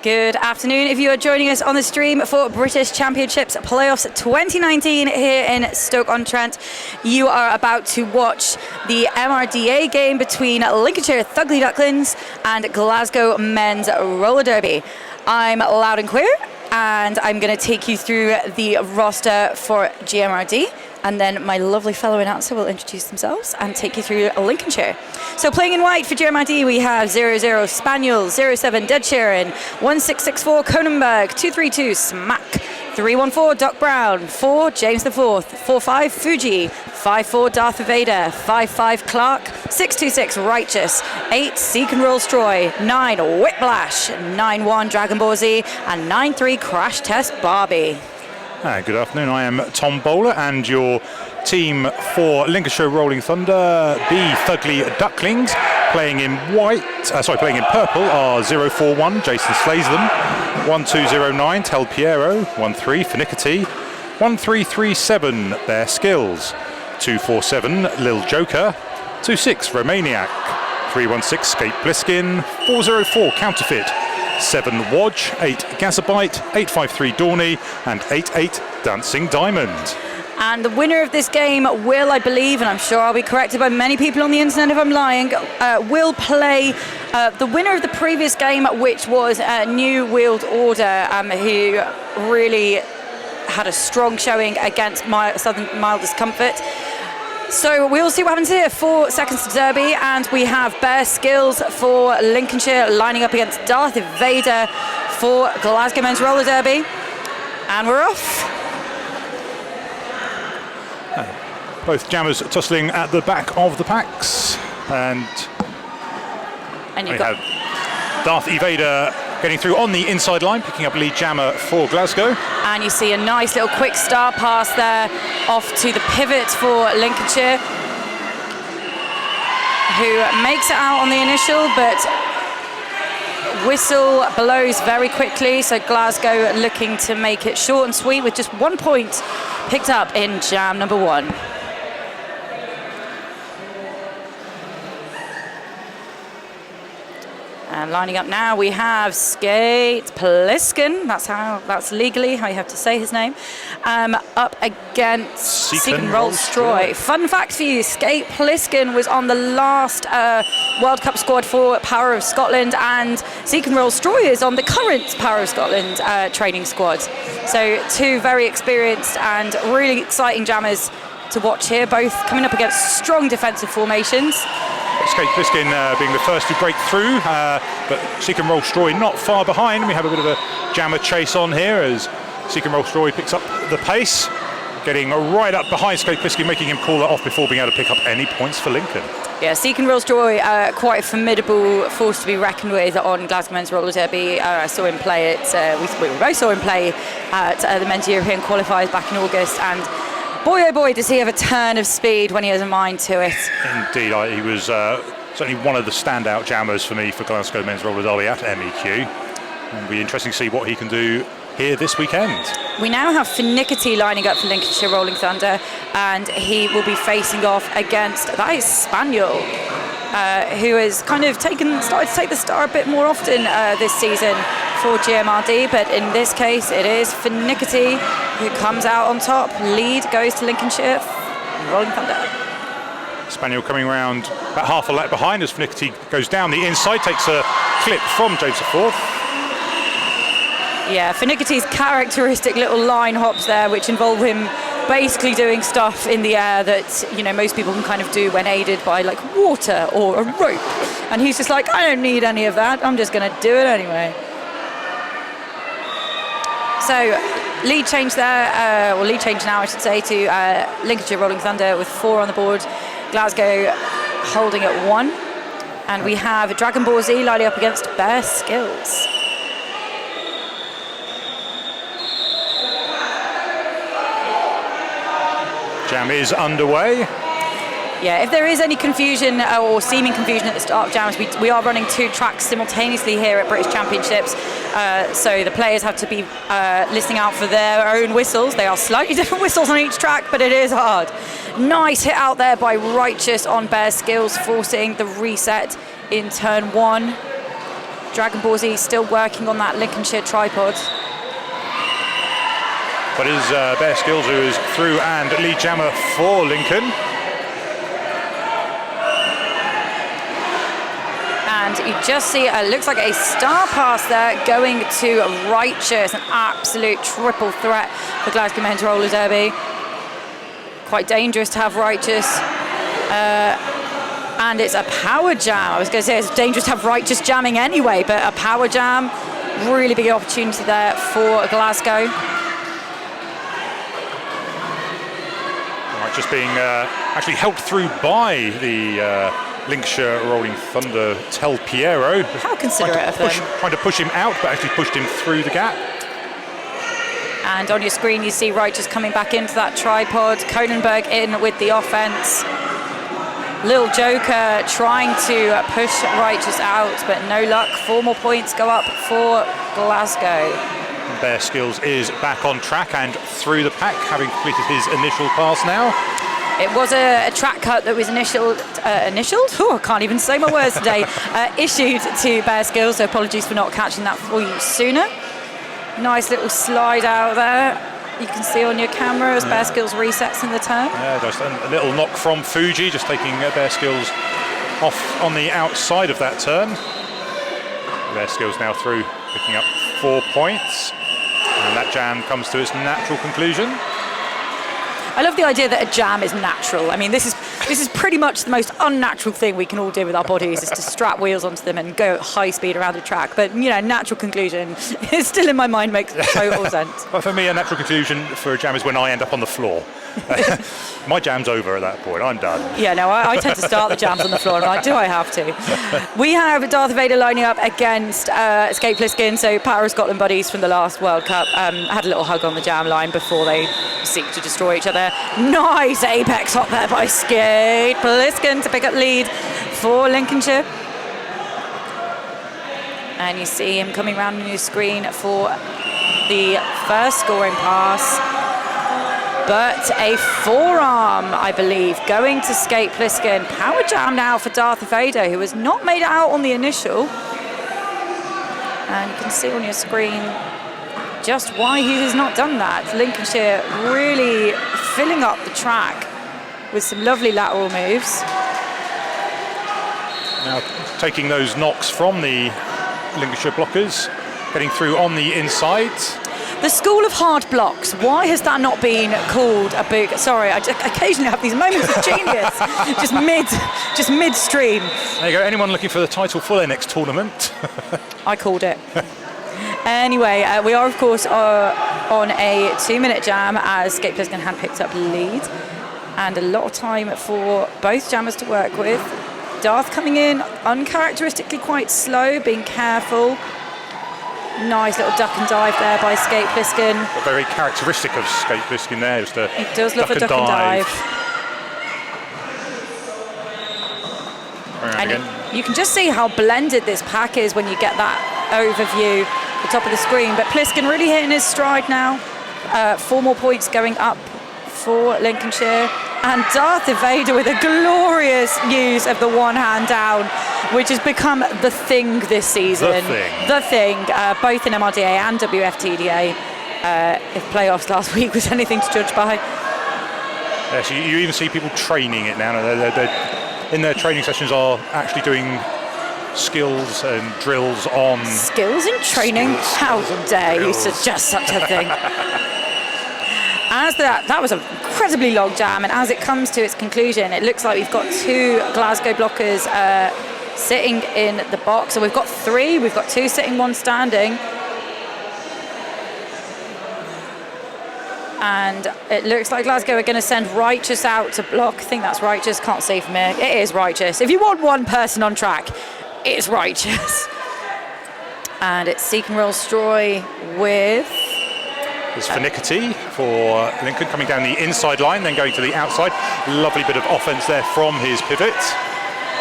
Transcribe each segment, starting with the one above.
Good afternoon. If you are joining us on the stream for British Championships Playoffs 2019 here in Stoke-on-Trent, you are about to watch the MRDA game between Lincolnshire Thugley Ducklings and Glasgow Men's Roller Derby. I'm Loud and Queer, and I'm going to take you through the roster for GMRD, and then my lovely fellow announcer will introduce themselves and take you through Lincolnshire. So playing in white for GMRD, we have 00 Spaniel, 07 Dead Sheeran, 1664 Conenberg, 232 Smack, 314 Doc Brown, 4 James IV, 45 Fuji, 54 Darth Vader, 55 Clark, 626 Righteous, 8 Seek and Roll Stroy, 9 Whiplash, 91 Dragon Ball Z, and 93 Crash Test Barbie. Hi, good afternoon. I am Tom Bowler, and your team for Lincolnshire Rolling Thunder, the Thugley Ducklings, playing in playing in purple are 041 Jason slays them, 1209 Tel Piero, 13 Finickety, 1337 Bear Skills, 247 Lil Joker, 26 Romaniac, 316 Skate Bliskin, 404 Counterfeit, 7 Wodge, 8 Gazabite, 853 Dawny, and 88 Dancing Diamond. And the winner of this game will, I believe, and I'm sure I'll be corrected by many people on the internet if I'm lying, will play the winner of the previous game, which was New World Order, who really had a strong showing against Southern Mild Discomfort. So we'll see what happens here. 4 seconds to Derby, and we have Bear Skills for Lincolnshire lining up against Darth Vader for Glasgow Men's Roller Derby. And we're off. Both jammers tussling at the back of the packs, and you've got Darth Vader getting through on the inside line, picking up lead jammer for Glasgow. And you see a nice little quick star pass there off to the pivot for Lincolnshire, who makes it out on the initial, but whistle blows very quickly, so Glasgow looking to make it short and sweet with just 1 point picked up in jam number 1. And lining up now, we have Skate Pliskin. That's legally how you have to say his name. Up against Seek and Roll Stroy. Fun fact for you: Skate Pliskin was on the last World Cup squad for Power of Scotland, and Seek and Roll Stroy is on the current Power of Scotland training squad. So 2 very experienced and really exciting jammers to watch here, both coming up against strong defensive formations. Skate Bliskin being the first to break through, but Seek and Roll Stroy not far behind. We have a bit of a jammer chase on here as Seek and Roll Stroy picks up the pace, getting right up behind Skate Bliskin, making him call that off before being able to pick up any points for Lincoln. Yeah, Seek and Roll Stroy, quite a formidable force to be reckoned with on Glasgow Men's Roller Derby. I saw him play we both saw him play at the Men's European Qualifiers back in August, and boy, oh boy, does he have a turn of speed when he has a mind to it. Indeed, he was certainly one of the standout jammers for me for Glasgow Men's Roller Derby at MEQ. It'll be interesting to see what he can do here this weekend. We now have Finickety lining up for Lincolnshire Rolling Thunder, and he will be facing off against, that is Spaniel, who has kind of started to take the star a bit more often this season for GMRD, but in this case it is Finickety who comes out on top. Lead goes to Lincolnshire Rolling Thunder. Spaniel coming around about half a lap behind as Finickety goes down the inside, takes a clip from James IV. Yeah, Finickety's characteristic little line hops there, which involve him basically doing stuff in the air that, you know, most people can kind of do when aided by like water or a rope. And he's just like, I don't need any of that, I'm just going to do it anyway. So lead change there, or lead change now I should say, to Lincolnshire Rolling Thunder with 4 on the board. Glasgow holding at 1. And we have Dragon Ball Z lining up against Bear Skills. Jam is underway. Yeah, if there is any confusion or seeming confusion at the start of jams, we are running 2 tracks simultaneously here at British Championships. So the players have to be listening out for their own whistles. They are slightly different whistles on each track, but it is hard. Nice hit out there by Righteous on Bear Skills, forcing the reset in turn 1. Dragon Ball Z still working on that Lincolnshire tripod. But is Bear Skills, who is through, and lead jammer for Lincoln. And you just see, looks like a star pass there going to Righteous, an absolute triple threat for Glasgow Men's Roller Derby. Quite dangerous to have Righteous. And it's a power jam. I was going to say it's dangerous to have Righteous jamming anyway, but a power jam, really big opportunity there for Glasgow. Righteous being actually helped through by the Lincolnshire Rolling Thunder Tel Piero. How considerate of them. Trying to push him out, but actually pushed him through the gap. And on your screen, you see Righteous coming back into that tripod. Cronenberg in with the offense. Lil Joker trying to push Righteous out, but no luck. 4 more points go up for Glasgow. Bear Skills is back on track and through the pack, having completed his initial pass now. It was a track cut that was initialed? Oh, I can't even say my words today. Issued to Bear Skills, so apologies for not catching that for you sooner. Nice little slide out there. You can see on your camera as Bear Skills resets in the turn. Yeah, just a little knock from Fuji, just taking Bear Skills off on the outside of that turn. Bear Skills now through, picking up 4 points. And that jam comes to its natural conclusion. I love the idea that a jam is natural. I mean, this is pretty much the most unnatural thing we can all do with our bodies, is to strap wheels onto them and go at high speed around a track. But, you know, natural conclusion, it still in my mind makes total sense. But for me, a natural conclusion for a jam is when I end up on the floor. My jam's over at that point. I'm done. Yeah, no, I tend to start the jams on the floor. And I'm like, do I have to? We have Darth Vader lining up against Escape Pliskin, so Power of Scotland buddies from the last World Cup. Had a little hug on the jam line before they seek to destroy each other. Nice apex hop there by Skate Pliskin to pick up lead for Lincolnshire. And you see him coming around on your screen for the first scoring pass. But a forearm, I believe, going to Skate Pliskin. Power jam now for Darth Vader, who has not made it out on the initial. And you can see on your screen just why he has not done that. Lincolnshire really filling up the track with some lovely lateral moves. Now taking those knocks from the Lincolnshire blockers, getting through on the inside. The school of hard blocks, why has that not been called a big... Sorry, I occasionally have these moments of genius, just midstream. There you go, anyone looking for the title for their next tournament? I called it. Anyway, we are, of course, on a 2-minute jam as Skate Pliskin had picked up lead. And a lot of time for both jammers to work with. Darth coming in, uncharacteristically quite slow, being careful. Nice little duck and dive there by Skate Pliskin. Very characteristic of Skate Pliskin there, just a It does look a duck and dive. And you can just see how blended this pack is when you get that overview at the top of the screen. But Pliskin really hitting his stride now. 4 more points going up for Lincolnshire. And Darth Vader with a glorious use of the one hand down, which has become the thing this season. The thing, both in MRDA and WFTDA, if playoffs last week was anything to judge by. Yes, you even see people training it now. They're in their training sessions are actually doing skills and drills on... Skills and training? How dare you suggest such a thing? As that was an incredibly long jam, and as it comes to its conclusion, it looks like we've got 2 Glasgow blockers sitting in the box. So we've got 3, we've got 2 sitting, 1 standing. And it looks like Glasgow are going to send Righteous out to block. I think that's Righteous, can't see from here. It is Righteous. If you want one person on track, it's Righteous. And it's Seek and Roll Stroy with... There's Finicity for Lincoln coming down the inside line, then going to the outside. Lovely bit of offense there from his pivot.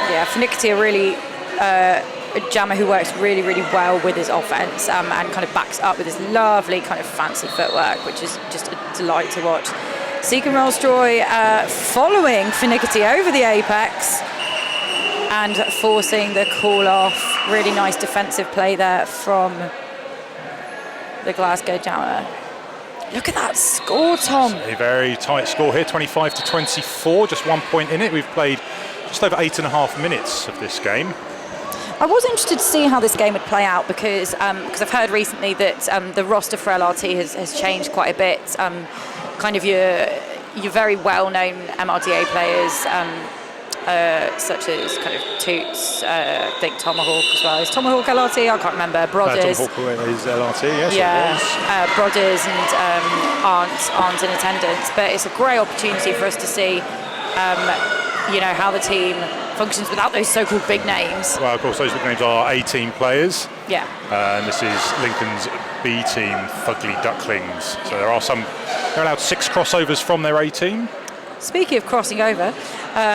Yeah, Finicity a really a jammer who works really, really well with his offense and kind of backs up with his lovely kind of fancy footwork, which is just a delight to watch. Seek and Roll Stroy following Finicity over the apex. and forcing the call off. Really nice defensive play there from the Glasgow Jammer. Look at that score, Tom. A very tight score here, 25-24, just 1 point in it. We've played just over 8.5 minutes of this game. I was interested to see how this game would play out because I've heard recently that the roster for LRT has changed quite a bit. Kind of your very well-known MRDA players, such as kind of Toots, I think Tomahawk as well. Is Tomahawk LRT? I can't remember. Brodders. Tomahawk is LRT, yes. Yeah, Brodders and aren't in attendance. But it's a great opportunity for us to see, how the team functions without those so-called big names. Well, of course, those big names are A-team players. Yeah. And this is Lincoln's B-team, Fugly Ducklings. So they're allowed 6 crossovers from their A-team. Speaking of crossing over,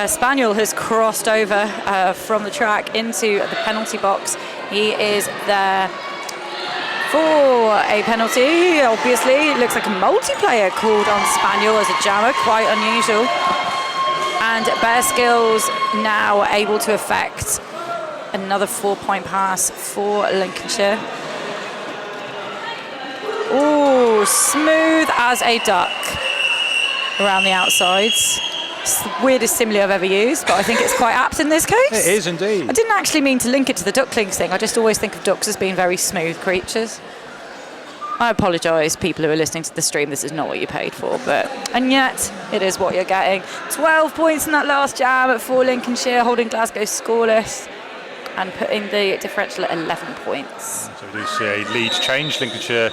Spaniel has crossed over from the track into the penalty box. He is there for a penalty. Obviously, it looks like a multiplayer called on Spaniel as a jammer, quite unusual. And Bear Skills now able to affect another 4-point pass for Lincolnshire. Ooh, smooth as a duck around the outsides. It's the weirdest simile I've ever used, but I think it's quite apt in this case. It is indeed. I didn't actually mean to link it to the ducklings thing. I just always think of ducks as being very smooth creatures. I apologise, people who are listening to the stream, this is not what you paid for, and yet it is what you're getting. 12 points in that last jam for Lincolnshire, holding Glasgow scoreless and putting the differential at 11 points. So we do see a lead change. Lincolnshire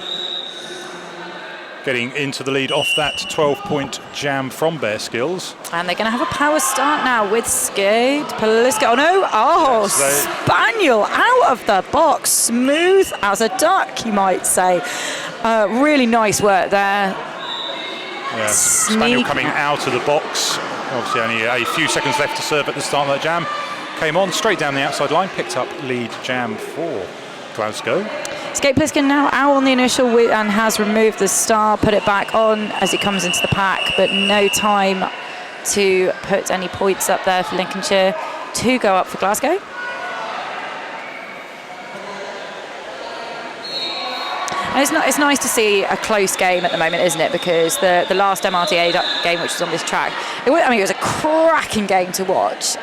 getting into the lead off that 12-point jam from Bear Skills. And they're going to have a power start now with Skid, Paliska. Oh no! Oh, Spaniel out of the box, smooth as a duck, you might say. Really nice work there. Yeah, Spaniel coming out of the box. Obviously, only a few seconds left to serve at the start of that jam. Came on straight down the outside line, picked up lead jam for Glasgow. Skate Pliskin now out on the initial and has removed the star, put it back on as he comes into the pack, but no time to put any points up there for Lincolnshire to go up for Glasgow. And it's nice to see a close game at the moment, isn't it? Because the last MRDA game, which was on this track, it was a cracking game to watch,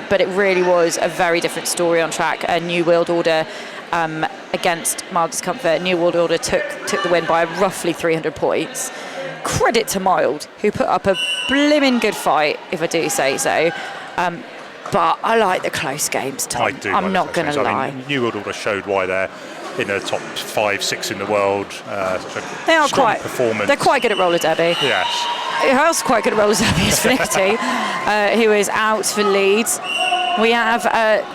but it really was a very different story on track. A New World Order against Mild Discomfort. New World Order took the win by roughly 300 points. Credit to Mild, who put up a blimmin' good fight, if I do say so. But I like the close games, Tom. I do. I'm not going to lie. I mean, New World Order showed why they're in the top 5-6 in the world. They are quite performance. They're quite good at roller derby. Yes. Who else quite good at roller derby is Finickety, who is out for Leeds. We have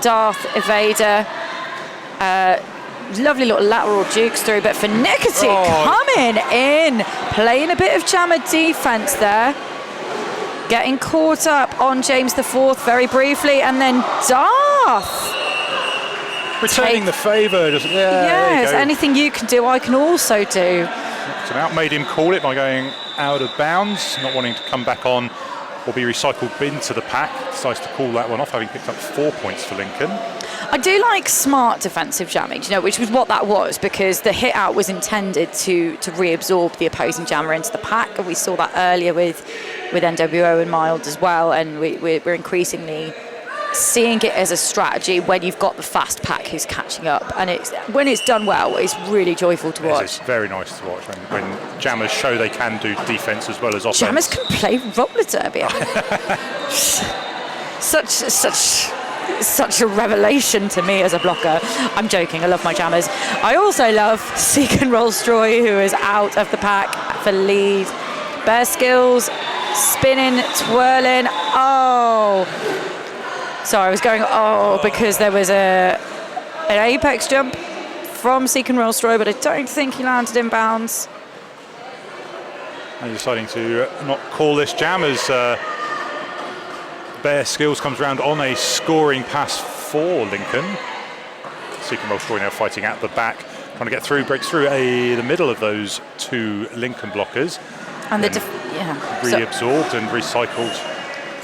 Darth Evader. Lovely little lateral jukes through, but Finickety coming in, playing a bit of jammer defence there. Getting caught up on James IV very briefly, and then Darth. Returning the favour. Yes, anything you can do, I can also do. So out made him call it by going out of bounds, not wanting to come back on or be recycled into the pack. Decides to call that one off, having picked up 4 points for Lincoln. I do like smart defensive jamming, which was what that was, because the hit out was intended to reabsorb the opposing jammer into the pack, and we saw that earlier with NWO and Mild as well, and we're increasingly seeing it as a strategy when you've got the fast pack who's catching up, and when it's done well, it's really joyful to watch. It's very nice to watch when jammers show they can do defence as well as offence. Jammers can play roller derby. Such a revelation to me as a blocker. I'm joking, I love my jammers. I also love Seek and Rollstroy, who is out of the pack for lead. Bear Skills, spinning, twirling. Sorry, I was going because there was an apex jump from Seek and Rollstroy, but I don't think he landed in bounds. And deciding to not call this jam as Bear Skills comes round on a scoring pass for Lincoln. Seek and Rollstroy now fighting at the back, trying to get through, breaks through the middle of those two Lincoln blockers. And reabsorbed and recycled.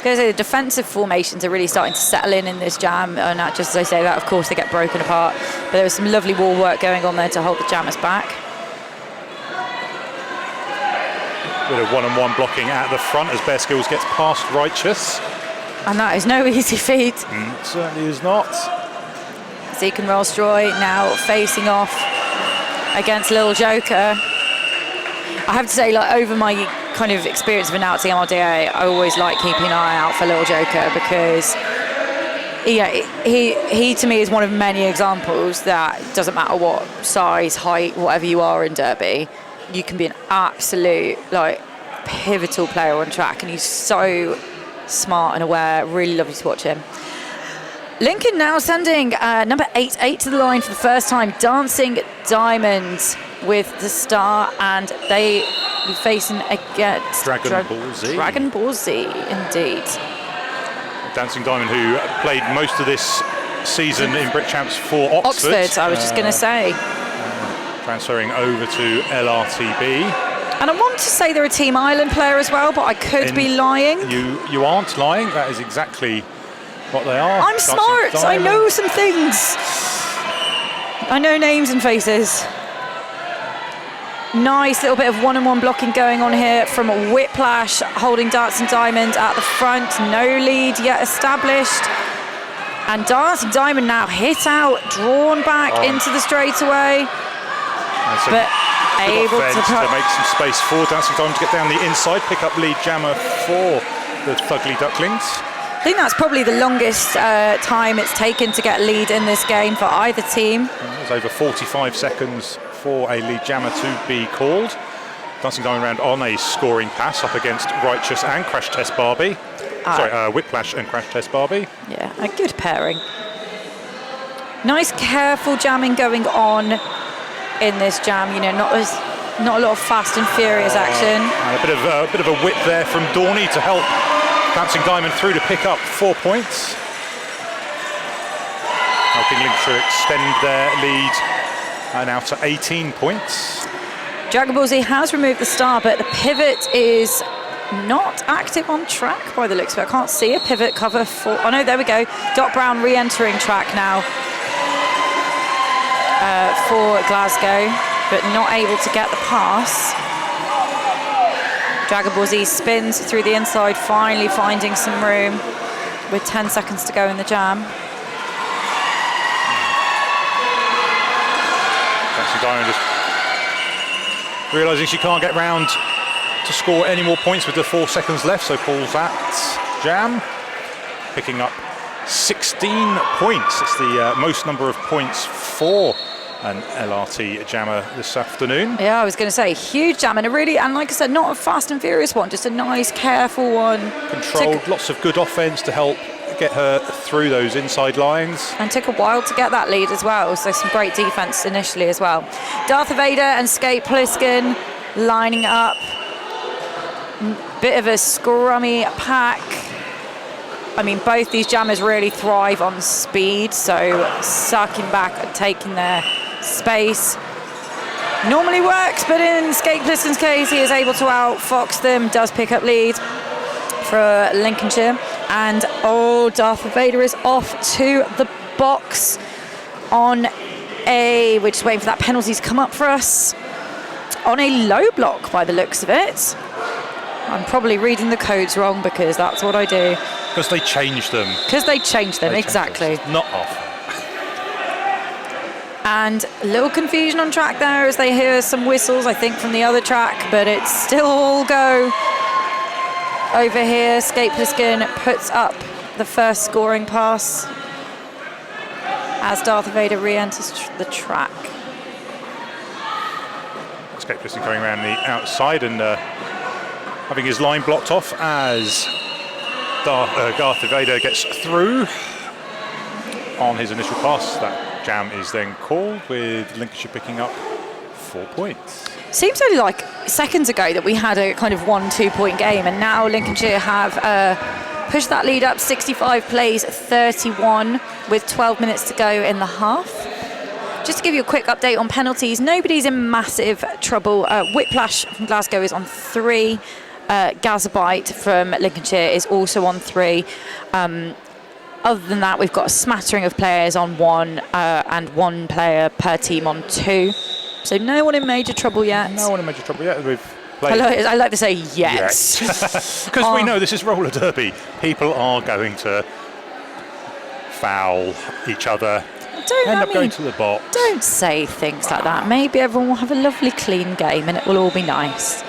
going to say the defensive formations are really starting to settle in this jam, and just as I say that, of course, they get broken apart. But there was some lovely wall work going on there to hold the jammers back. Bit of one-on-one blocking at the front as Bare Skills gets past Righteous. And that is no easy feat. It certainly is not. Zeke and Rollstroy now facing off against Little Joker. I have to say, like, over my kind of experience of announcing MRDA, I always like keeping an eye out for Little Joker because he to me is one of many examples that doesn't matter what size, height, whatever you are in Derby, you can be an absolute, like, pivotal player on track, and he's so smart and aware. Really lovely to watch him. Lincoln now sending number 8 to the line for the first time, Dancing Diamond with the star, and they be facing against Ball Z. Dragon Ball Z, indeed. Dancing Diamond, who played most of this season in Brit Champs for Oxford. I was just going to say. Transferring over to LRTB. And I want to say they're a Team Ireland player as well, but I could be lying. You aren't lying. That is exactly what they are. I'm smart. I know some things. I know names and faces. Nice little bit of one-on-one blocking going on here from Whiplash, holding Dancing Diamond at the front. No lead yet established. And Dancing Diamond now hit out, drawn back into the straightaway. But able to make some space for Dancing Diamond to get down the inside, pick up lead jammer for the Fugly Ducklings. I think that's probably the longest time it's taken to get lead in this game for either team. It was over 45 seconds for a lead jammer to be called. Dancing Diamond round on a scoring pass up against Righteous and Crash Test Barbie. Whiplash and Crash Test Barbie. Yeah, a good pairing. Nice, careful jamming going on in this jam. You know, not a lot of fast and furious action. And a bit of a whip there from Dorney to help Dancing Diamond through to pick up 4 points. Helping Lincolnshire extend their lead now to 18 points. Dragon Ball Z has removed the star, but the pivot is not active on track by the looks of it. I can't see a pivot cover for... Oh no, there we go. Dot Brown re-entering track now for Glasgow, but not able to get the pass. Dragon Ball Z spins through the inside, finally finding some room with 10 seconds to go in the jam. Dancing Diamond just realising she can't get round to score any more points with the 4 seconds left, so pulls that jam, picking up 16 points. It's the most number of points for an LRT jammer this afternoon. Yeah, I was going to say, huge jam, and and like I said, not a fast and furious one, just a nice, careful one. Controlled, lots of good offense to help get her through those inside lines. And took a while to get that lead as well, so some great defense initially as well. Darth Vader and Skate Pliskin lining up. Bit of a scrummy pack. I mean, both these jammers really thrive on speed, so sucking back and taking their space normally works, but in Skate Pliskin's case, he is able to outfox them, does pick up lead for Lincolnshire. And Darth Vader is off to the box on we're just waiting for that penalty to come up for us, on a low block by the looks of it. I'm probably reading the codes wrong because that's what I do. Because they changed them. Exactly. Not off. And a little confusion on track there as they hear some whistles, I think, from the other track, but it's still all go. Over here, Skate Pliskin puts up the first scoring pass as Darth Vader re-enters the track. Skate Pliskin coming around the outside and having his line blocked off as Darth Vader gets through on his initial pass. That jam is then called, with Lincolnshire picking up 4 points. Seems only like seconds ago that we had a kind of 1-2 point game, and now Lincolnshire have pushed that lead up 65 plays 31 with 12 minutes to go in the half. Just to give you a quick update on penalties, nobody's in massive trouble. Whiplash from Glasgow is on 3. Gazabite from Lincolnshire is also on 3. Other than that, we've got a smattering of players on 1 and 1 player per team on 2. So no one in major trouble yet. No one in major trouble yet. We've played. I like to say yet. Because we know this is roller derby. People are going to foul each other. End up going to the box. Don't say things like that. Maybe everyone will have a lovely clean game and it will all be nice.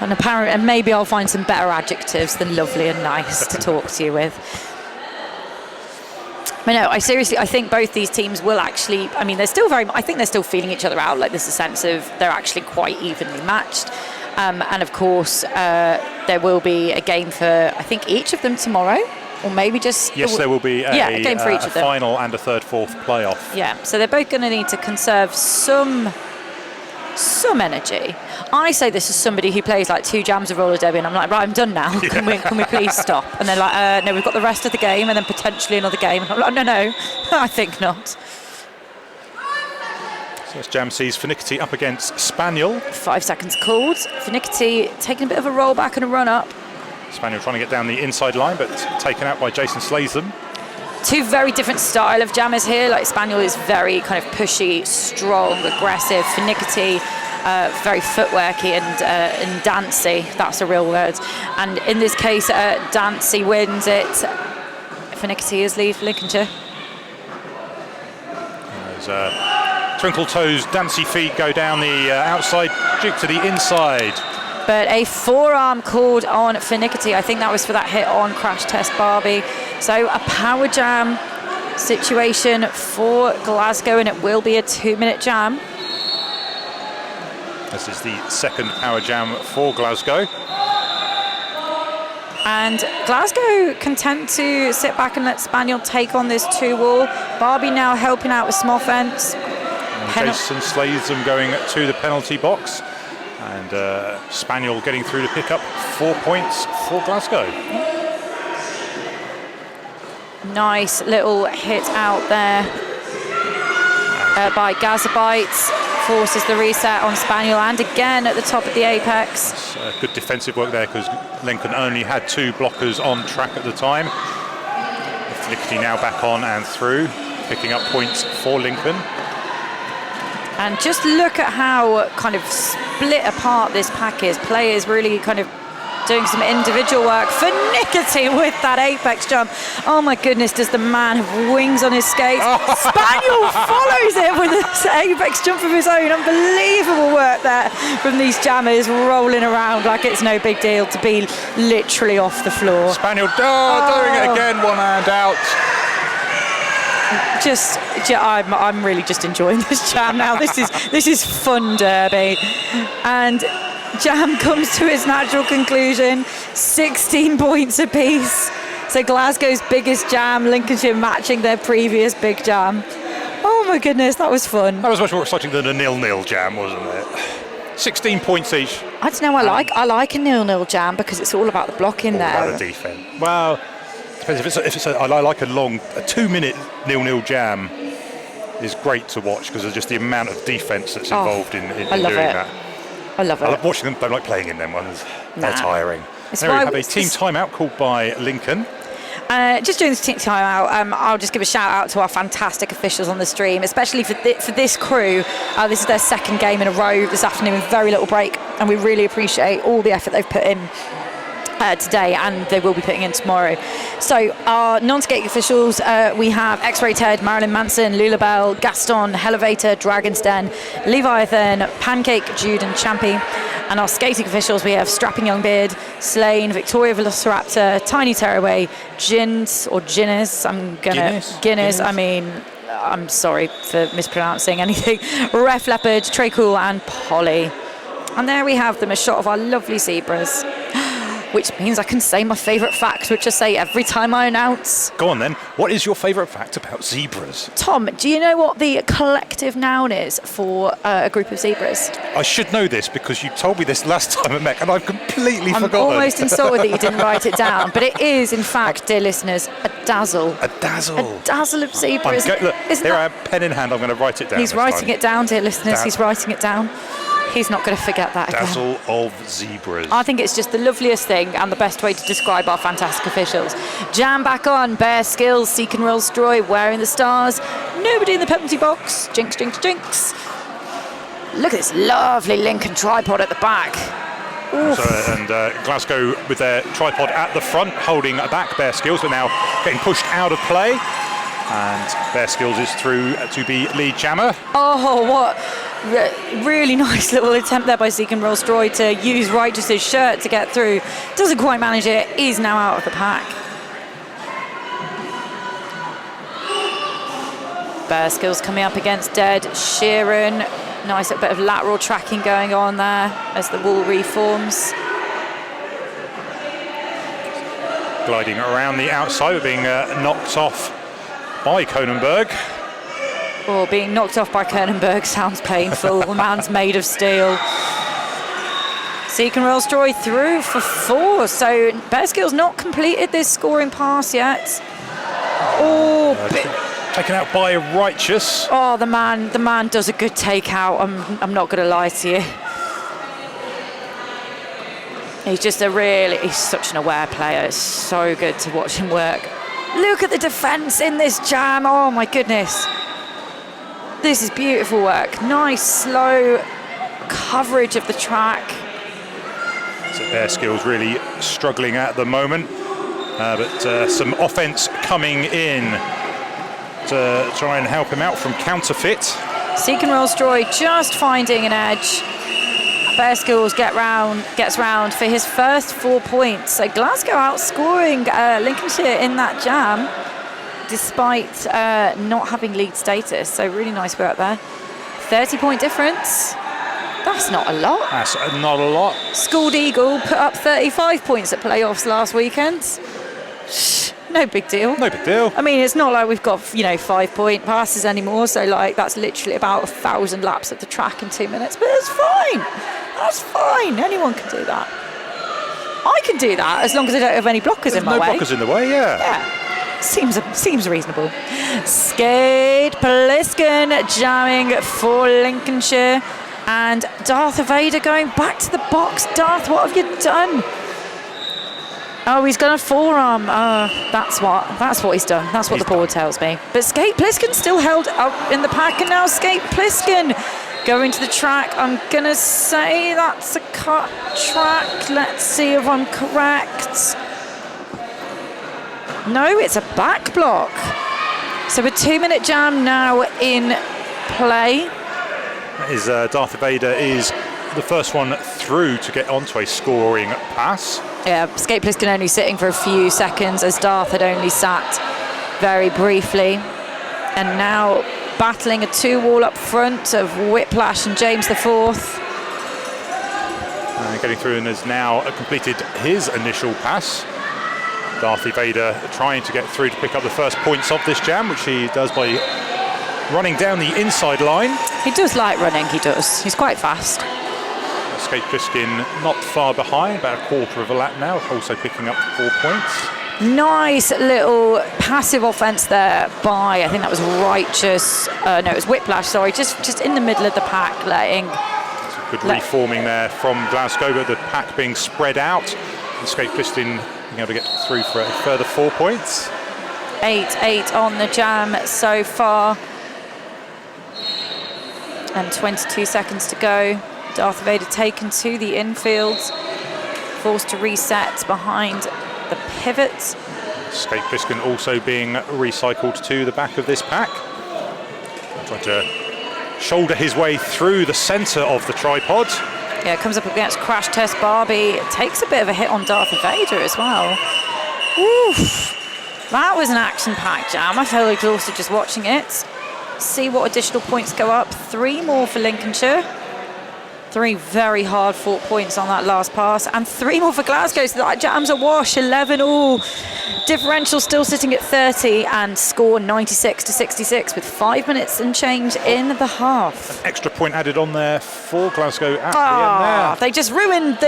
And maybe I'll find some better adjectives than lovely and nice to talk to you with. But no, I think both these teams will actually, I think they're still feeling each other out. Like there's a sense of they're actually quite evenly matched. And of course, there will be a game for, I think, each of them tomorrow. Or maybe just... Yes, there will be a game for each of them. Final and a third, fourth playoff. Yeah, so they're both going to need to conserve some energy. I say this as somebody who plays like 2 jams of roller derby, and I'm like, right, I'm done now. Yeah. Can we please stop? And they're like, no, we've got the rest of the game and then potentially another game. And I'm like, no, I think not. So it's Jam C's Finicity up against Spaniel. 5 seconds called. Finicity taking a bit of a roll back and a run up. Spaniel trying to get down the inside line, but taken out by Jason Slatham. 2 very different style of jammers here. Like Spaniel is very kind of pushy, strong, aggressive. Finicity, very footworky and dancey. That's a real word. And in this case, dancey wins it. Finicity is lead for Lincolnshire. There's twinkle toes, dancey feet go down the outside, jig to the inside. But a forearm called on Finicity. I think that was for that hit on Crash Test Barbie. So a power jam situation for Glasgow, and it will be a 2-minute jam. This is the second power jam for Glasgow. And Glasgow content to sit back and let Spaniel take on this 2-wall. Barbie now helping out with small fence. Jason Slatham going to the penalty box. And Spaniel getting through to pick up 4 points for Glasgow. Nice little hit out there by Gazabite. Forces the reset on Spaniel and again at the top of the apex. Good defensive work there because Lincoln only had 2 blockers on track at the time. Finicity now back on and through, picking up points for Lincoln. And just look at how kind of split apart this pack is. Players really kind of doing some individual work. Finicity with that apex jump. Oh my goodness, does the man have wings on his skates? Spaniel follows it with this apex jump of his own. Unbelievable work there from these jammers rolling around like it's no big deal to be literally off the floor. Spaniel doing it again, one hand out. I'm really just enjoying this jam now. This is fun derby, and jam comes to its natural conclusion. 16 points apiece. So Glasgow's biggest jam, Lincolnshire matching their previous big jam. Oh my goodness, that was fun. That was much more exciting than a 0-0 jam, wasn't it? 16 points each. I don't know. I like a 0-0 jam because it's all about the blocking there. All about the defense. Well. Depends I like a 2-minute 0-0 jam is great to watch because of just the amount of defence that's involved in doing that. I love it. I love watching them. Don't like playing in them ones. They're tiring. There we have a team timeout called by Lincoln. Just during this team timeout, I'll just give a shout out to our fantastic officials on the stream, especially for this crew. This is their second game in a row this afternoon with very little break, and we really appreciate all the effort they've put in today, and they will be putting in tomorrow. So our non-skate officials, we have X-Ray Ted, Marilyn Manson, Lula Bell, Gaston, Elevator, Dragon's Den, Leviathan, Pancake, Jude and Champy. And our skating officials, we have Strapping Young Beard, Slane, Victoria Velociraptor, Tiny Tearaway, Gins or Guinness. Guinness. I mean, I'm sorry for mispronouncing anything. Ref Leopard, Trey Cool and Polly. And there we have them, a shot of our lovely zebras. Which means I can say my favourite fact, which I say every time I announce. Go on then. What is your favourite fact about zebras? Tom, do you know what the collective noun is for a group of zebras? I should know this because you told me this last time at MEC and I've completely forgotten. I'm almost insulted that you didn't write it down. But it is, in fact, dear listeners, a dazzle. A dazzle. A dazzle of zebras. Look, there I am, pen in hand. I'm going to write it down. He's writing it down, dear listeners. He's writing it down. He's not going to forget that again. Dazzle of zebras. I think it's just the loveliest thing and the best way to describe our fantastic officials. Jam back on, Bare Skills, Seek and Roll Destroy, wearing the stars. Nobody in the penalty box. Jinx, jinx, jinx. Look at this lovely Lincoln tripod at the back. And Glasgow with their tripod at the front, holding back Bare Skills, but now getting pushed out of play. And Bare Skills is through to be lead jammer. Oh, what really nice little attempt there by Seek and Roll Destroy to use Righteous's shirt to get through. Doesn't quite manage it, is now out of the pack. Bare Skills coming up against Dead Sheeran. Nice bit of lateral tracking going on there as the wall reforms. Gliding around the outside, being knocked off by Kronenberg. Oh, being knocked off by Kronenberg sounds painful. The man's made of steel. Seek and Roll Destroy through for 4. So Bare Skills not completed this scoring pass yet. Oh, taken out by Righteous. Oh, the man does a good takeout. I'm not going to lie to you. He's just he's such an aware player. It's so good to watch him work. Look at the defence in this jam. Oh my goodness. This is beautiful work. Nice, slow coverage of the track. So Bare Skills really struggling at the moment, but some offence coming in to try and help him out from counterfeit. Seek and Roll Destroy just finding an edge. Bare Skills gets round for his first 4 points. So Glasgow outscoring Lincolnshire in that jam, despite not having lead status. So really nice work there. 30-point difference. That's not a lot. That's not a lot. Schooled Eagle put up 35 points at playoffs last weekend. No big deal. No big deal. I mean, it's not like we've got 5-point passes anymore. So like that's literally about 1,000 laps of the track in 2 minutes. But it's fine. That's fine. Anyone can do that. I can do that as long as I don't have any blockers in my way. No blockers in the way. Yeah. Yeah. Seems reasonable. Skate Pliskin jamming for Lincolnshire. And Darth Vader going back to the box. Darth, what have you done? Oh, he's got a forearm. That's what he's done. That's what the board tells me. But Skate Pliskin still held up in the pack, and now Skate Pliskin going to the track. I'm gonna say that's a cut track. Let's see if I'm correct. No, it's a back block. So a 2-minute jam now in play. Darth Vader is the first one through to get onto a scoring pass. Yeah, Skate Pliskin only sitting for a few seconds, as Darth had only sat very briefly. And now battling a 2-wall up front of Whiplash and James IV. Getting through and has now completed his initial pass. Darth Vader trying to get through to pick up the first points of this jam, which he does by running down the inside line. He does like running, he does. He's quite fast. Skate Pliskin not far behind, about a quarter of a lap now, also picking up 4 points. Nice little passive offence there by, I think that was Righteous. No, it was Whiplash, sorry, just in the middle of the pack, letting... Good reforming there from Glasgow, but the pack being spread out. And Skate Pliskin being able to get through for a further 4 points. 8-8 on the jam so far. And 22 seconds to go. Darth Vader taken to the infield, forced to reset behind the pivot. Skate Pliskin also being recycled to the back of this pack. Trying to shoulder his way through the centre of the tripod. Yeah, comes up against Crash Test Barbie. Takes a bit of a hit on Darth Vader as well. Oof. That was an action-packed jam. I felt exhausted just watching it. See what additional points go up. 3 more for Lincolnshire. 3 very hard-fought points on that last pass, and 3 more for Glasgow, so that jam's a wash. 11 all. Differential still sitting at 30, and score 96-66 with 5 minutes and change in the half. An extra point added on there for Glasgow at the end there. They just ruined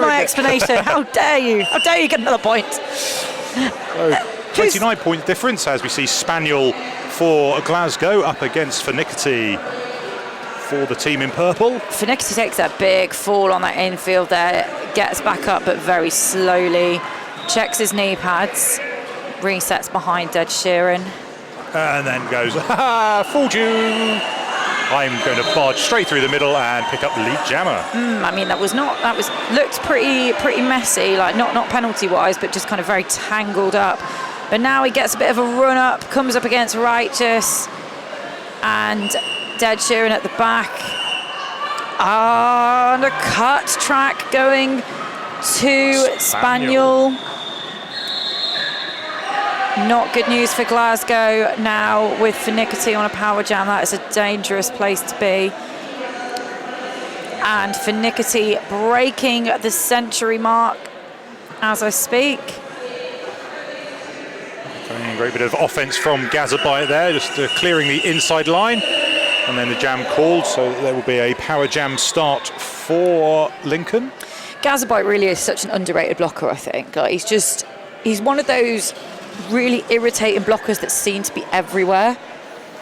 my explanation. How dare you? How dare you get another point? So 29 point difference as we see Spaniel for Glasgow up against Finicity for the team in purple. Finicity takes a big fall on that infield there, gets back up but very slowly, checks his knee pads, resets behind Ed Sheeran. And then goes, ha, fooled you. I'm going to barge straight through the middle and pick up the lead jammer. I mean, looked pretty messy, like not penalty wise, but just kind of very tangled up. But now he gets a bit of a run up, comes up against Righteous, and Ed Sheeran at the back. And a cut track going to Spaniel. Not good news for Glasgow now with Finicity on a power jam. That is a dangerous place to be. And Finicity breaking the century mark as I speak. A great bit of offence from Gazabite there, just clearing the inside line. And then the jam called, so there will be a power jam start for Lincoln. Gazabite really is such an underrated blocker, I think. Like, he's one of those really irritating blockers that seem to be everywhere.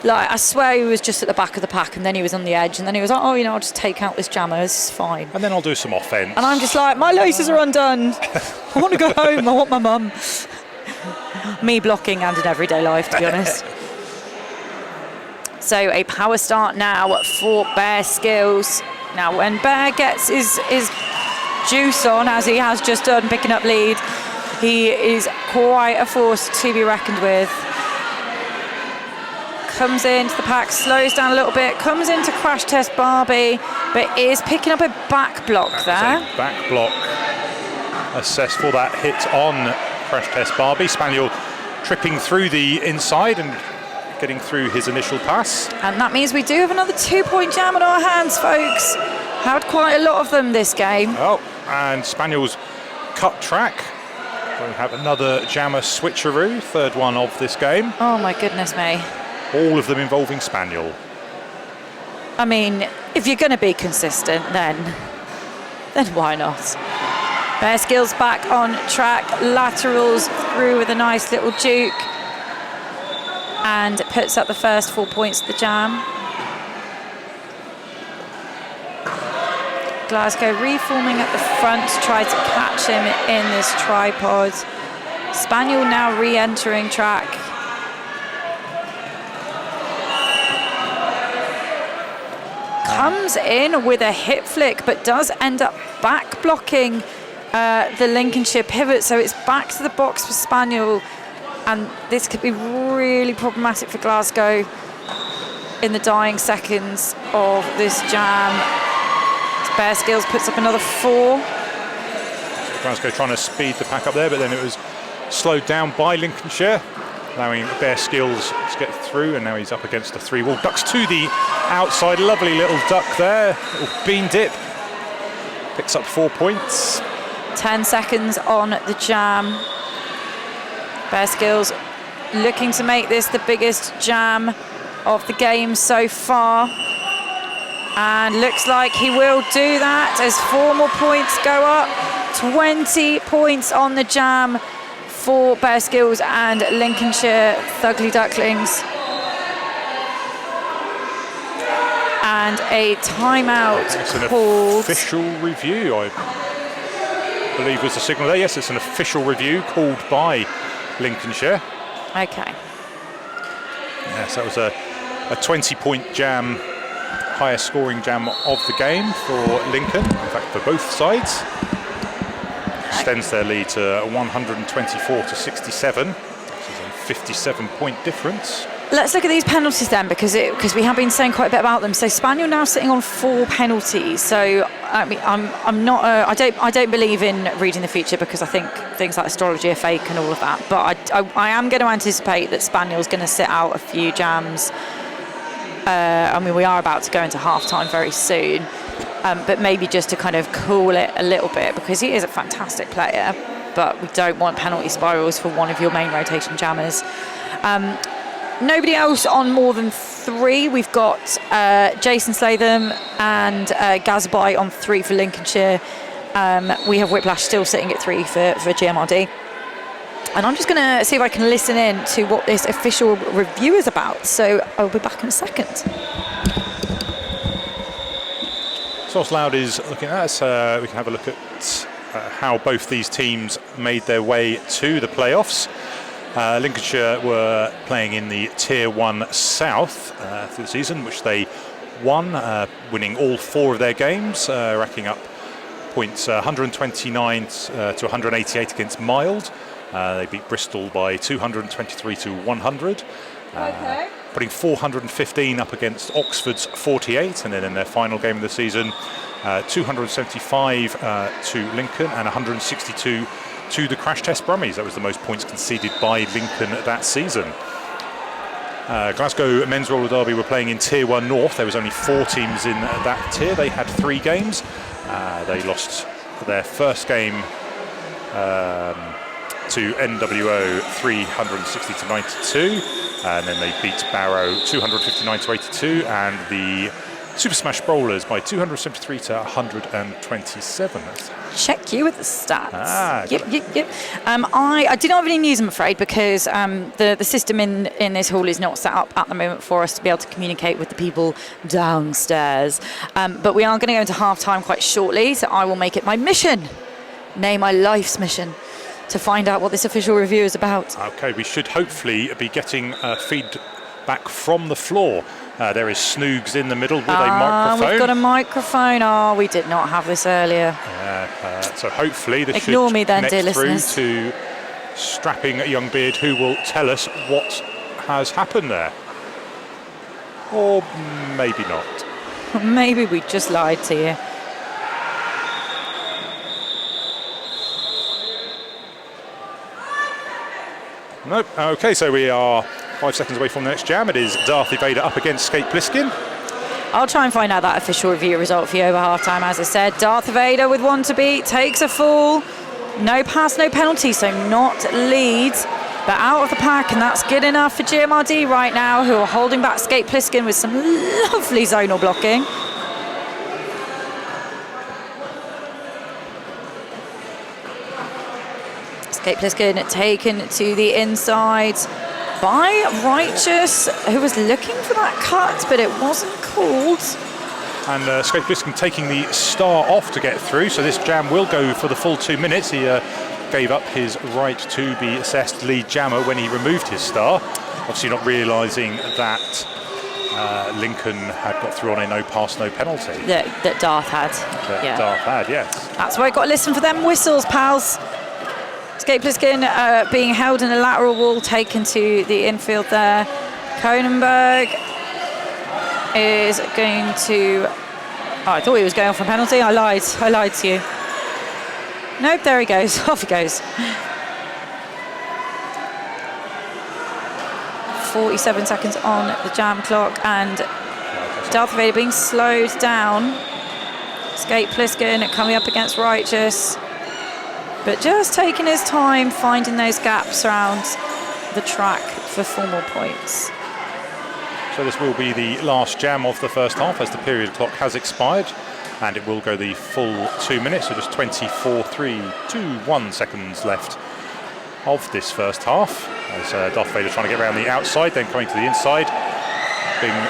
Like, I swear he was just at the back of the pack and then he was on the edge and then he was like, oh, I'll just take out this jammer, this is fine. And then I'll do some offence. And I'm just like, my laces are undone. I want to go home, I want my mum. Me blocking and in everyday life, to be honest. So a power start now for Bear Skills. Now when Bear gets his juice on, as he has just done, picking up lead, he is quite a force to be reckoned with. Comes into the pack, slows down a little bit, comes into Crash Test Barbie, but is picking up a back block there. Back block assessed for that hit on Crash Test Barbie. Spaniel tripping through the inside and getting through his initial pass. And that means we do have another 2-point jam on our hands, folks. Had quite a lot of them this game. Oh, and Spaniel's cut track. We have another jammer switcheroo, third one of this game. Oh my goodness me. All of them involving Spaniel. I mean, if you're going to be consistent, then why not? Bear Skills back on track, laterals through with a nice little juke, and puts up the first 4 points of the jam. Glasgow reforming at the front to try to catch him in this tripod. Spaniel now re-entering track. Comes in with a hip flick, but does end up back blocking the Lincolnshire pivot, so it's back to the box for Spaniel, and this could be really problematic for Glasgow in the dying seconds of this jam. Bear Skills puts up another 4. Glasgow trying to speed the pack up there, but then it was slowed down by Lincolnshire, allowing Bear Skills to get through, and now he's up against the 3-wall. Ducks to the outside, lovely little duck there, little bean dip. Picks up 4 points. 10 seconds on the jam. Bear Skills looking to make this the biggest jam of the game so far. And looks like he will do that as 4 more points go up. 20 points on the jam for Bear Skills and Lincolnshire Thugly Ducklings. And a timeout called. An official review, I believe was the signal there. Yes, it's an official review called by Lincolnshire. Okay. Yes, that was a 20-point jam, highest scoring jam of the game for Lincoln, in fact for both sides. Extends their lead to 124 to 67. This is a 57-point difference. Let's look at these penalties then, because we have been saying quite a bit about them. So Spaniel now sitting on 4 penalties. So I mean, I don't believe in reading the future, because I think things like astrology are fake and all of that. But I am going to anticipate that Spaniel's going to sit out a few jams. I mean, we are about to go into half-time very soon, but maybe just to kind of cool it a little bit, because he is a fantastic player, but we don't want penalty spirals for one of your main rotation jammers. Nobody else on more than 3. We've got Jason Slatham and Gazabite on 3 for Lincolnshire. We have Whiplash still sitting at 3 for GMRD. And I'm just going to see if I can listen in to what this official review is about. So I'll be back in a second. Whilst Loud is looking at us, we can have a look at how both these teams made their way to the playoffs. Lincolnshire were playing in the Tier 1 South through the season, which they won, winning all 4 of their games, racking up points 129 to 188 against Mild. They beat Bristol by 223 to 100. Putting 415 up against Oxford's 48, and then in their final game of the season, 275 to Lincoln and 162 to the Crash Test Brummies. That was the most points conceded by Lincoln that season. Glasgow men's roller derby were playing in Tier 1 North. There was only 4 teams in that tier. They had 3 games. They lost their first game to NWO 360 to 92, and then they beat Barrow 259 to 82, and the Super Smash Bowlers by 273 to 127. Check you with the stats. Yep. I do not have any news, I'm afraid, because the system in this hall is not set up at the moment for us to be able to communicate with the people downstairs. But we are going to go into half-time quite shortly, so I will make it my mission, nay, my life's mission, to find out what this official review is about. Okay, we should hopefully be getting feedback from the floor. There is Snoogs in the middle with a microphone. We've got a microphone. We did not have this earlier. So hopefully this should connect through to strapping young beard, who will tell us what has happened there. Or maybe not. Maybe we just lied to you. Nope. Okay, so we are 5 seconds away from the next jam. It is Darth Vader up against Skate Pliskin. I'll try and find out that official review result for you over half-time. As I said, Darth Vader with 1 to beat, takes a fall. No pass, no penalty, so not leads, but out of the pack, and that's good enough for GMRD right now, who are holding back Skate Pliskin with some lovely zonal blocking. Skate Pliskin taken to the inside by Righteous, who was looking for that cut, but it wasn't called. And Skate Pliskin taking the star off to get through, so this jam will go for the full 2 minutes. He gave up his right to be assessed lead jammer when he removed his star, obviously not realising that Lincoln had got through on a no pass, no penalty. That Darth had. Darth had, yes. That's why I got to listen for them whistles, pals. Skate Pliskin being held in a lateral wall, taken to the infield there. Cronenberg is going to... I thought he was going for a penalty. I lied to you. Nope, there he goes. Off he goes. 47 seconds on the jam clock, and Darth Vader being slowed down. Skate Pliskin coming up against Righteous, but just taking his time, finding those gaps around the track for 4 more points. So this will be the last jam of the first half, as the period clock has expired, and it will go the full 2 minutes, so just 24.321 seconds left of this first half, as Darth Vader trying to get around the outside, then coming to the inside, being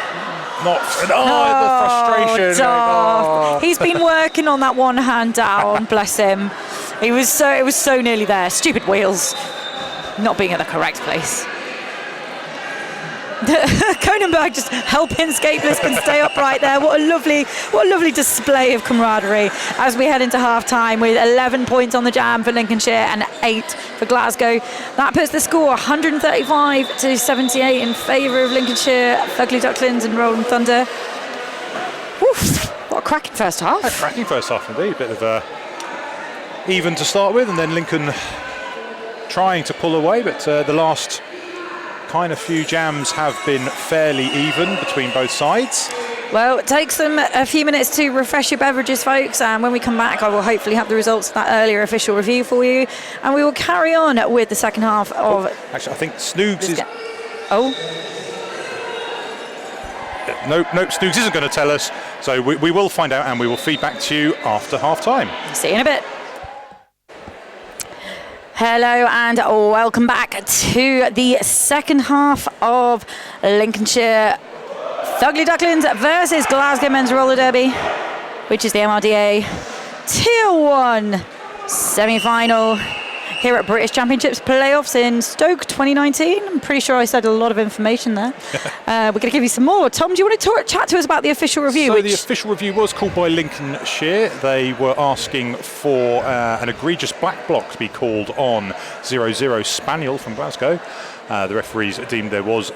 knocked, and the frustration. Darth. He's been working on that one hand down, bless him. It was so nearly there. Stupid wheels, not being at the correct place. Cronenberg just helping Skate Pliskin stay upright there. What a lovely display of camaraderie as we head into half-time with 11 points on the jam for Lincolnshire and 8 for Glasgow. That puts the score 135 to 78 in favour of Lincolnshire, Fugly Ducklings and Rolling Thunder. Oof, what a cracking first half. A cracking first half indeed. A bit of even to start with, and then Lincoln trying to pull away, but the last kind of few jams have been fairly even between both sides. Well, it takes them a few minutes to refresh your beverages, folks, and when we come back I will hopefully have the results of that earlier official review for you, and we will carry on with the second half of... Actually, I think Snoogs is... Nope, Snoogs isn't going to tell us, so we will find out, and we will feed back to you after half-time. See you in a bit. Hello and welcome back to the second half of Lincolnshire Fugly Ducklings versus Glasgow Men's Roller Derby. which is the MRDA Tier 1 semi-final here at British Championships playoffs in Stoke 2019. I'm pretty sure I said a lot of information there. We're going to give you some more. Tom, do you want to chat to us about the official review? So the official review was called by Lincolnshire. They were asking for an egregious black block to be called on 0-0 Spaniel from Glasgow. The referees deemed there was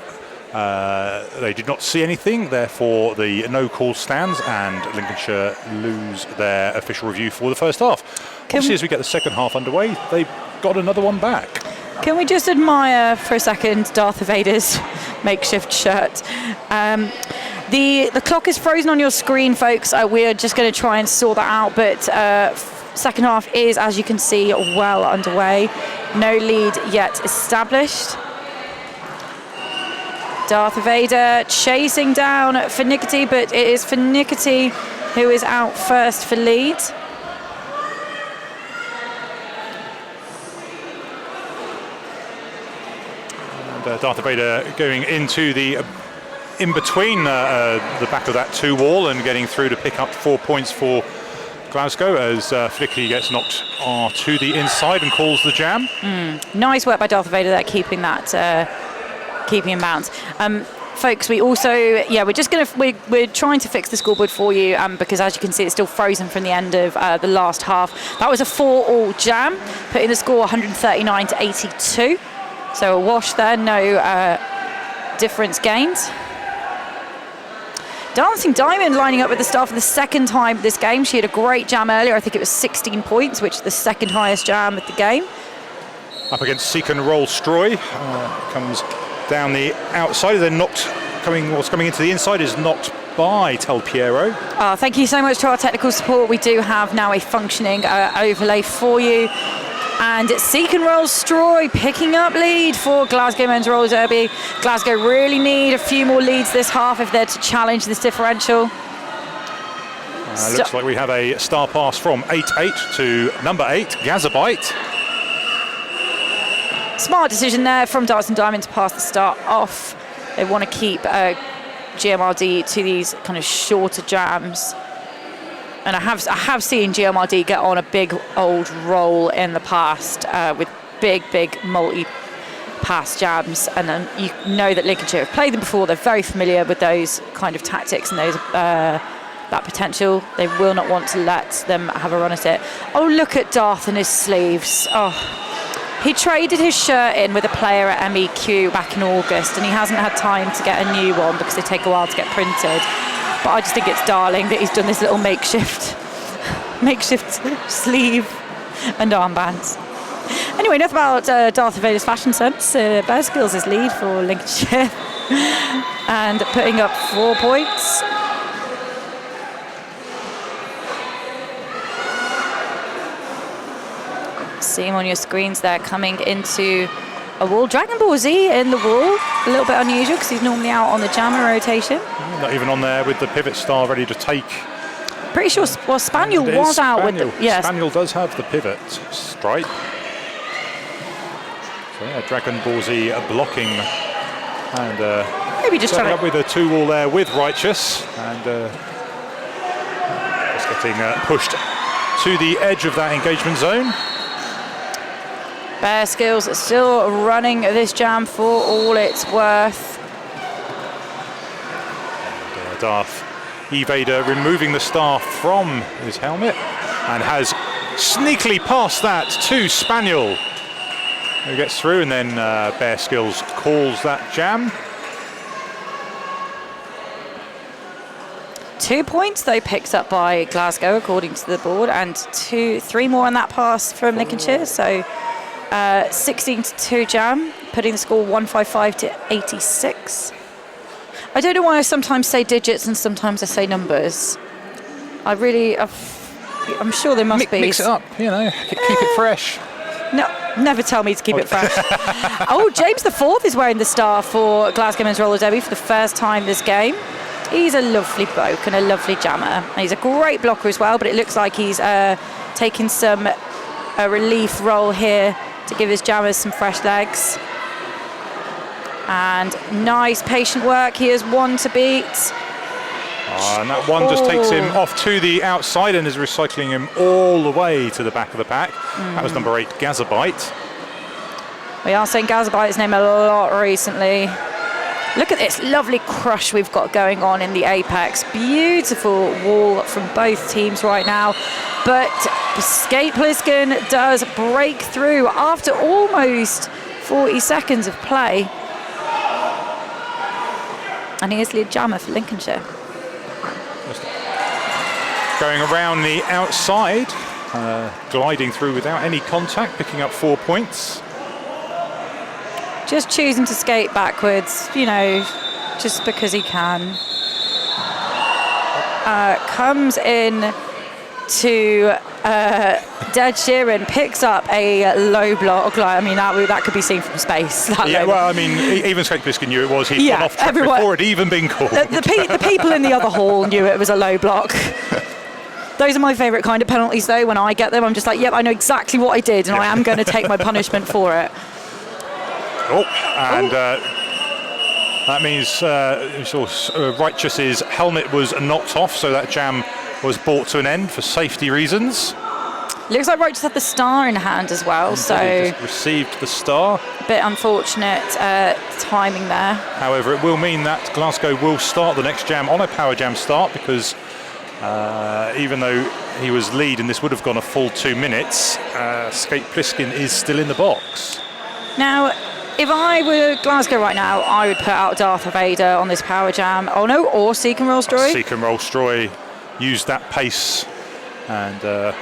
they did not see anything, therefore the no call stands and Lincolnshire lose their official review for the first half. Obviously, as we get the second half underway, they've got another one back. Can we just admire for a second Darth Vader's makeshift shirt? The clock is frozen on your screen, folks. We're just going to try and sort that out, but second half is, as you can see, well underway. No lead yet established. Darth Vader chasing down Finickety, but it is Finickety who is out first for lead. And Darth Vader going into the in-between the back of that two wall and getting through to pick up 4 points for Glasgow as Finickety gets knocked to the inside and calls the jam. Nice work by Darth Vader there, keeping in bounds. Folks, we also, we're trying to fix the scoreboard for you because as you can see, it's still frozen from the end of the last half. That was a 4-all jam, putting the score 139 to 82. So a wash there, no difference gained. Dancing Diamond lining up with the start for the second time this game. She had a great jam earlier. I think it was 16 points, which is the second highest jam of the game. Up against Seek and Roll Stroy, comes down the outside, then what's coming into the inside is knocked by Tel Piero. Thank you so much to our technical support. We do have now a functioning overlay for you. And Seek and Roll Stroy picking up lead for Glasgow Men's Roller Derby. Glasgow really need a few more leads this half if they're to challenge this differential. Looks like we have a star pass from 8-8 to number 8, Gazabite. Smart decision there from Dancing Diamond to pass the start off. They want to keep GMRD to these kind of shorter jams. And I have seen GMRD get on a big old roll in the past with big multi-pass jams. And then you know that Lincolnshire have played them before. They're very familiar with those kind of tactics and those that potential. They will not want to let them have a run at it. Oh, look at Darth and his sleeves. Oh. He traded his shirt in with a player at MEQ back in August, and he hasn't had time to get a new one because they take a while to get printed. But I just think it's darling that he's done this little makeshift sleeve and armbands. Anyway, enough about Darth Vader's fashion sense. Bear Skills is lead for Lincolnshire and putting up 4 points. See him on your screens there, coming into a wall. Dragon Ball Z in the wall, a little bit unusual because he's normally out on the jammer rotation. Not even on there with the pivot star ready to take. Pretty sure, well, Spaniel was out with the, yes. Spaniel does have the pivot stripe. So yeah, Dragon Ball Z blocking and maybe just trying up with a 2-wall there with Righteous and just getting pushed to the edge of that engagement zone. Bear Skills still running this jam for all it's worth. And, Darth Vader removing the star from his helmet and has sneakily passed that to Spaniel, who gets through, and then Bear Skills calls that jam. 2 points though picked up by Glasgow according to the board, and 3 more on that pass from Lincolnshire. So 16-2 jam, putting the score 155 to 86. I don't know why I sometimes say digits and sometimes I say numbers. I'm sure there must be. Mix it up, keep it fresh. No, never tell me to keep it fresh. Oh, James the Fourth is wearing the star for Glasgow Men's Roller Derby for the first time this game. He's a lovely bloke and a lovely jammer. And he's a great blocker as well, but it looks like he's taking a relief role here to give his jammers some fresh legs. And nice patient work. He is one to beat. And that one just takes him off to the outside and is recycling him all the way to the back of the pack. That was number 8, Gazabite. We are saying Gazabite's name a lot recently. Look at this lovely crush we've got going on in the apex. Beautiful wall from both teams right now. But Skate Pliskin does break through after almost 40 seconds of play. And he is lead jammer for Lincolnshire. Going around the outside, gliding through without any contact, picking up 4 points. Just choosing to skate backwards, you know, just because he can. Comes in to Dead Sheeran, picks up a low block. I mean, that could be seen from space. Yeah, well, I mean, even Skate Pliskin knew it was. He'd gone off track before it even been called. The people in the other hall knew it was a low block. Those are my favourite kind of penalties, though. When I get them, I'm just like, yep, I know exactly what I did, and I am going to take my punishment for it. That means Righteous's helmet was knocked off, so that jam was brought to an end for safety reasons. Looks like Righteous had the star in hand as well, so he just received the star. A bit unfortunate timing there. However, it will mean that Glasgow will start the next jam on a power jam start, because even though he was lead and this would have gone a full 2 minutes, Skate Pliskin is still in the box. Now, if I were Glasgow right now, I would put out Darth Vader on this power jam. Oh no, or Seek and Roll Stroy. Seek and Roll Stroy used that pace, and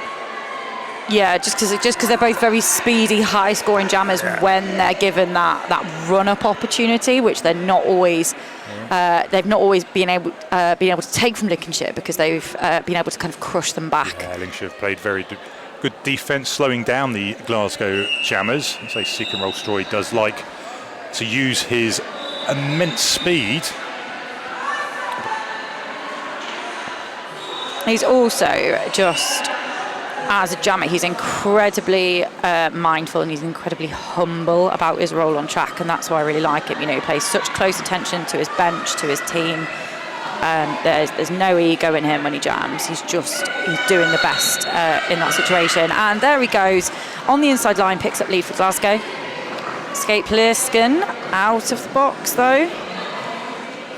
yeah, just because they're both very speedy, high-scoring jammers when they're given that run-up opportunity, which they're not always. They've not always been able to take from Lincolnshire, because they've been able to kind of crush them back. Yeah, Lincolnshire have played very good defence, slowing down the Glasgow jammers. I say Seek and Roll Stroy does like to use his immense speed. He's also just, as a jammer, he's incredibly mindful, and he's incredibly humble about his role on track, and that's why I really like him. You know, he pays such close attention to his bench, to his team. There's no ego in him when he jams. He's doing the best in that situation. And there he goes on the inside line, picks up lead for Glasgow. Skate Pliskin out of the box though.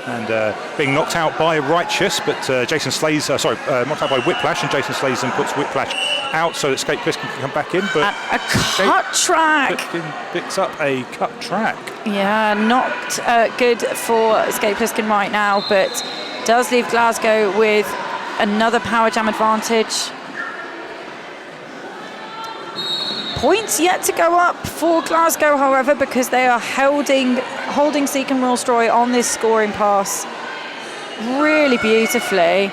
And being knocked out by Righteous, but Jason Slays, knocked out by Whiplash, and Jason Slays then puts Whiplash out so that Skate Pliskin can come back in. But a cut track. Pliskin picks up a cut track. Yeah, not good for Skate Pliskin right now, but does leave Glasgow with another power jam advantage. Points yet to go up for Glasgow, however, because they are holding Seek and Roll Stroy on this scoring pass really beautifully.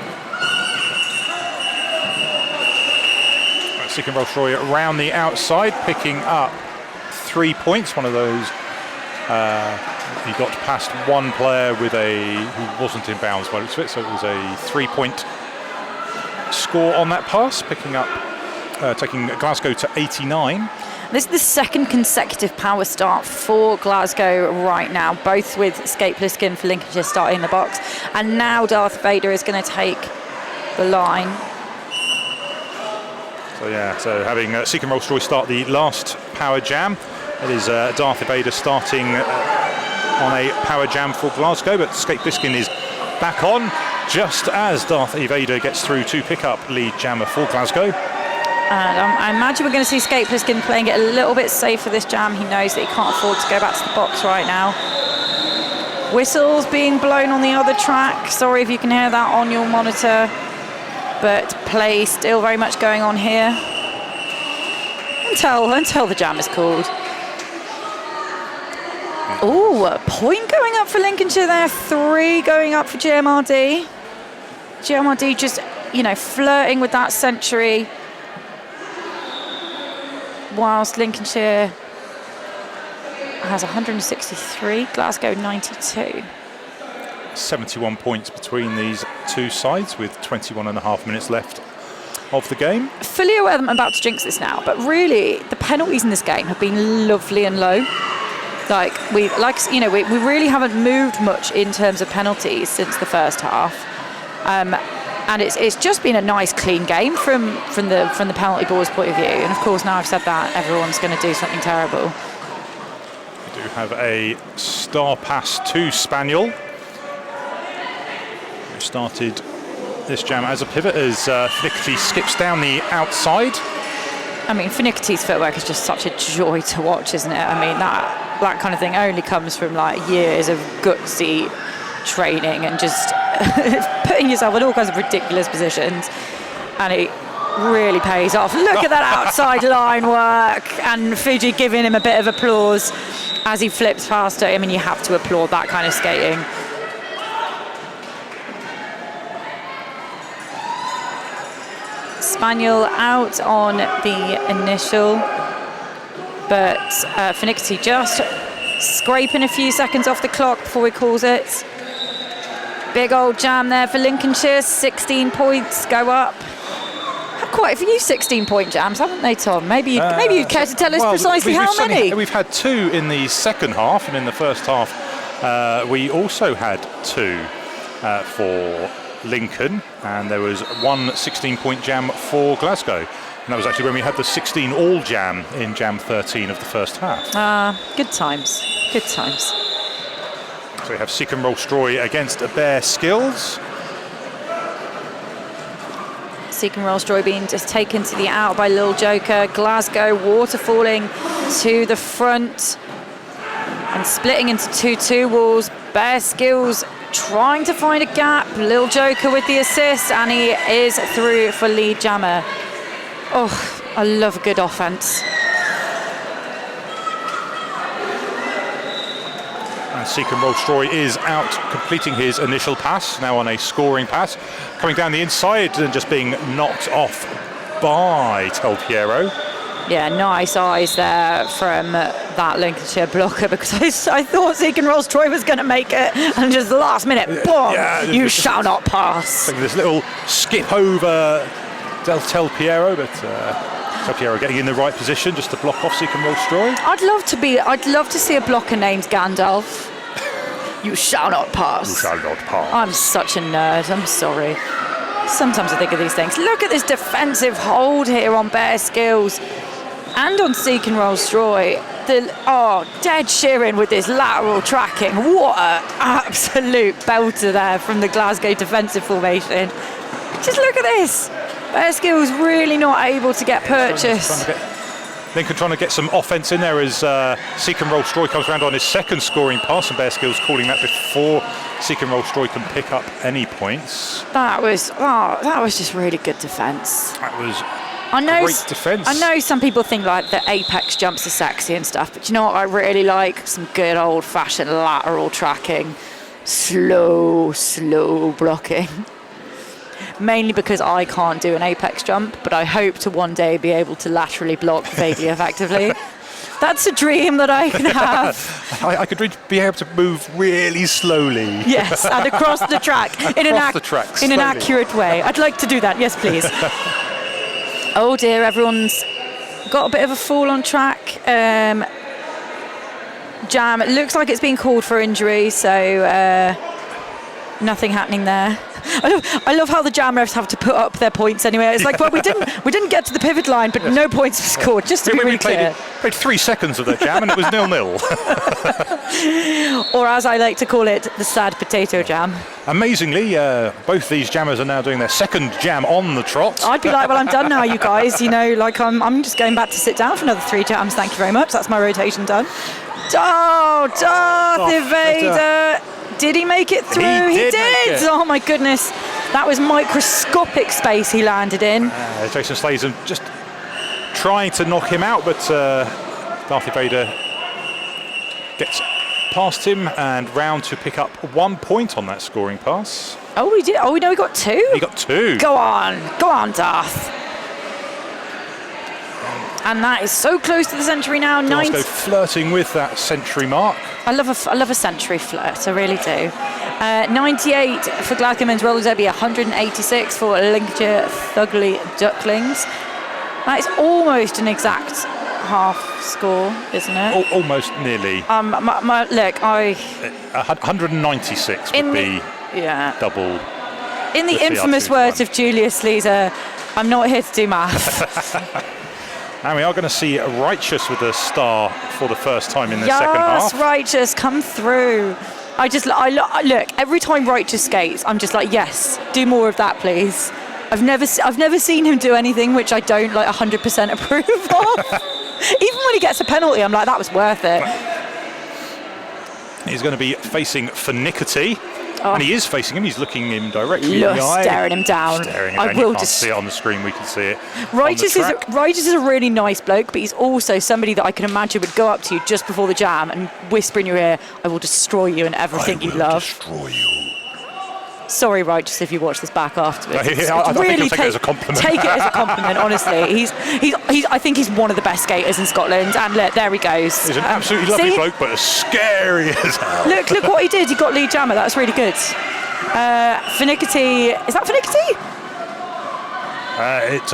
Seek and Roll Stroy around the outside, picking up 3 points. One of those, he got past one player with who wasn't in bounds by the looks of it, so it was a 3-point score on that pass, picking up. Taking Glasgow to 89. This is the second consecutive power start for Glasgow right now, both with Skate Pliskin for Lincolnshire starting the box, and now Darth Vader is going to take the line. So having Seek and Roll Stroy start the last power jam, it is Darth Vader starting on a power jam for Glasgow, but Skate Pliskin is back on just as Darth Vader gets through to pick up lead jammer for Glasgow. And I imagine we're going to see Skate Pliskin playing it a little bit safe for this jam. He knows that he can't afford to go back to the box right now. Whistles being blown on the other track. Sorry if you can hear that on your monitor. But play still very much going on here. Until the jam is called. Ooh, a point going up for Lincolnshire there. 3 going up for GMRD. GMRD just, flirting with that century. Whilst Lincolnshire has 163, Glasgow 92. 71 points between these two sides with 21.5 minutes left of the game. Fully aware that I'm about to jinx this now, but really the penalties in this game have been lovely and low. We really haven't moved much in terms of penalties since the first half. And it's just been a nice, clean game from the penalty board's point of view. And of course, now I've said that, everyone's going to do something terrible. We do have a star pass to Spaniel, who started this jam as a pivot as Flickety skips down the outside. I mean, Finicky's footwork is just such a joy to watch, isn't it? I mean, that kind of thing only comes from like years of gutsy training and just putting yourself in all kinds of ridiculous positions, and it really pays off. Look at that outside line work, and Fuji giving him a bit of applause as he flips past it. I mean, you have to applaud that kind of skating. Spaniel out on the initial, but Finicity just scraping a few seconds off the clock before he calls it. Big old jam there for Lincolnshire, 16 points go up. Had quite a few 16-point jams, haven't they, Tom? Maybe you'd care to tell us precisely how many? We've had 2 in the second half, and in the first half we also had 2 for Lincoln, and there was 1 16-point jam for Glasgow. And that was actually when we had the 16 all jam in jam 13 of the first half. Good times, good times. So we have Seacombe Rollstroy against Bear Skills. Seacombe Rollstroy being just taken to the out by Lil Joker. Glasgow waterfalling to the front and splitting into 2-2 walls. Bear Skills trying to find a gap. Lil Joker with the assist, and he is through for lead jammer. Oh, I love a good offense. And Seacombe Rollstroy is out completing his initial pass, now on a scoring pass. Coming down the inside and just being knocked off by Tel Piero. Yeah, nice eyes there from that Lincolnshire blocker, because I thought Seacombe Rollstroy was going to make it, and just the last minute, boom, you shall not pass. This little skip over Tel Piero, but Tel Piero getting in the right position just to block off Seacombe Rollstroy. I'd love to see a blocker named Gandalf. You shall not pass. You shall not pass. I'm such a nerd, I'm sorry. Sometimes I think of these things. Look at this defensive hold here on Bear Skills and on Seacombe Rollstroy. Dead Sheeran with this lateral tracking. What an absolute belter there from the Glasgow defensive formation. Just look at this. Bear Skills really not able to get purchase. Lincoln trying to get some offence in there as Seacombe Rollstroy comes around on his second scoring pass, and Bear Skills calling that before Seacombe Rollstroy can pick up any points. That was just really good defence. That was great defence. I know some people think like the apex jumps are sexy and stuff, but you know what I really like? Some good old-fashioned lateral tracking, slow blocking. Mainly because I can't do an apex jump, but I hope to one day be able to laterally block vaguely effectively. That's a dream that I can have. I could be able to move really slowly. Yes, and across the track in an accurate way. I'd like to do that. Yes, please. Oh dear, everyone's got a bit of a fall on track. Jam, it looks like it's been called for injury, so nothing happening there. I love how the jam refs have to put up their points anyway. It's like, well, we didn't get to the pivot line, but no points were scored. Just to be really clear. Played 3 seconds of that jam, and it was 0-0. Or as I like to call it, the sad potato jam. Amazingly, both these jammers are now doing their second jam on the trot. I'd be like, well, I'm done now, you guys. You know, like I'm just going back to sit down for another 3 jams. Thank you very much. That's my rotation done. Oh, Darth Vader. Did he make it through? He did. Oh my goodness, that was microscopic space he landed in. Jason Slazen just trying to knock him out, but Darth Vader gets past him and round to pick up 1 point on that scoring pass. Oh, he did. Oh, no, he got 2. He got 2. Go on, Darth. And that is so close to the century now. Glasgow flirting with that century mark. I love a century flirt, I really do. 98 for Glasgow men's roller derby, 186 for Lincolnshire Fugly Ducklings. That is almost an exact half score, isn't it? Almost nearly. Look, 196 would be double. In the infamous words of Julius Leeser, I'm not here to do math. And we are going to see Righteous with a star for the first time in the second half. Yes, Righteous, come through. I look, every time Righteous skates, I'm just like, yes, do more of that, please. I've never seen him do anything which I don't like 100% approve of. Even when he gets a penalty, I'm like, that was worth it. He's going to be facing Finickety. And he is facing him. He's looking him directly in the eye. Staring him down. I will just see it on the screen. We can see it. Righteous is a really nice bloke, but he's also somebody that I can imagine would go up to you just before the jam and whisper in your ear, "I will destroy you and everything you love." Destroy you. Sorry, Righteous, if you watch this back afterwards. I think he'll take it as a compliment. Take it as a compliment, honestly. I think he's one of the best skaters in Scotland. And look, there he goes. He's an absolutely lovely bloke, but as scary as hell. Look what he did. He got lead jammer. That's really good. Finickety. Is that Finickety?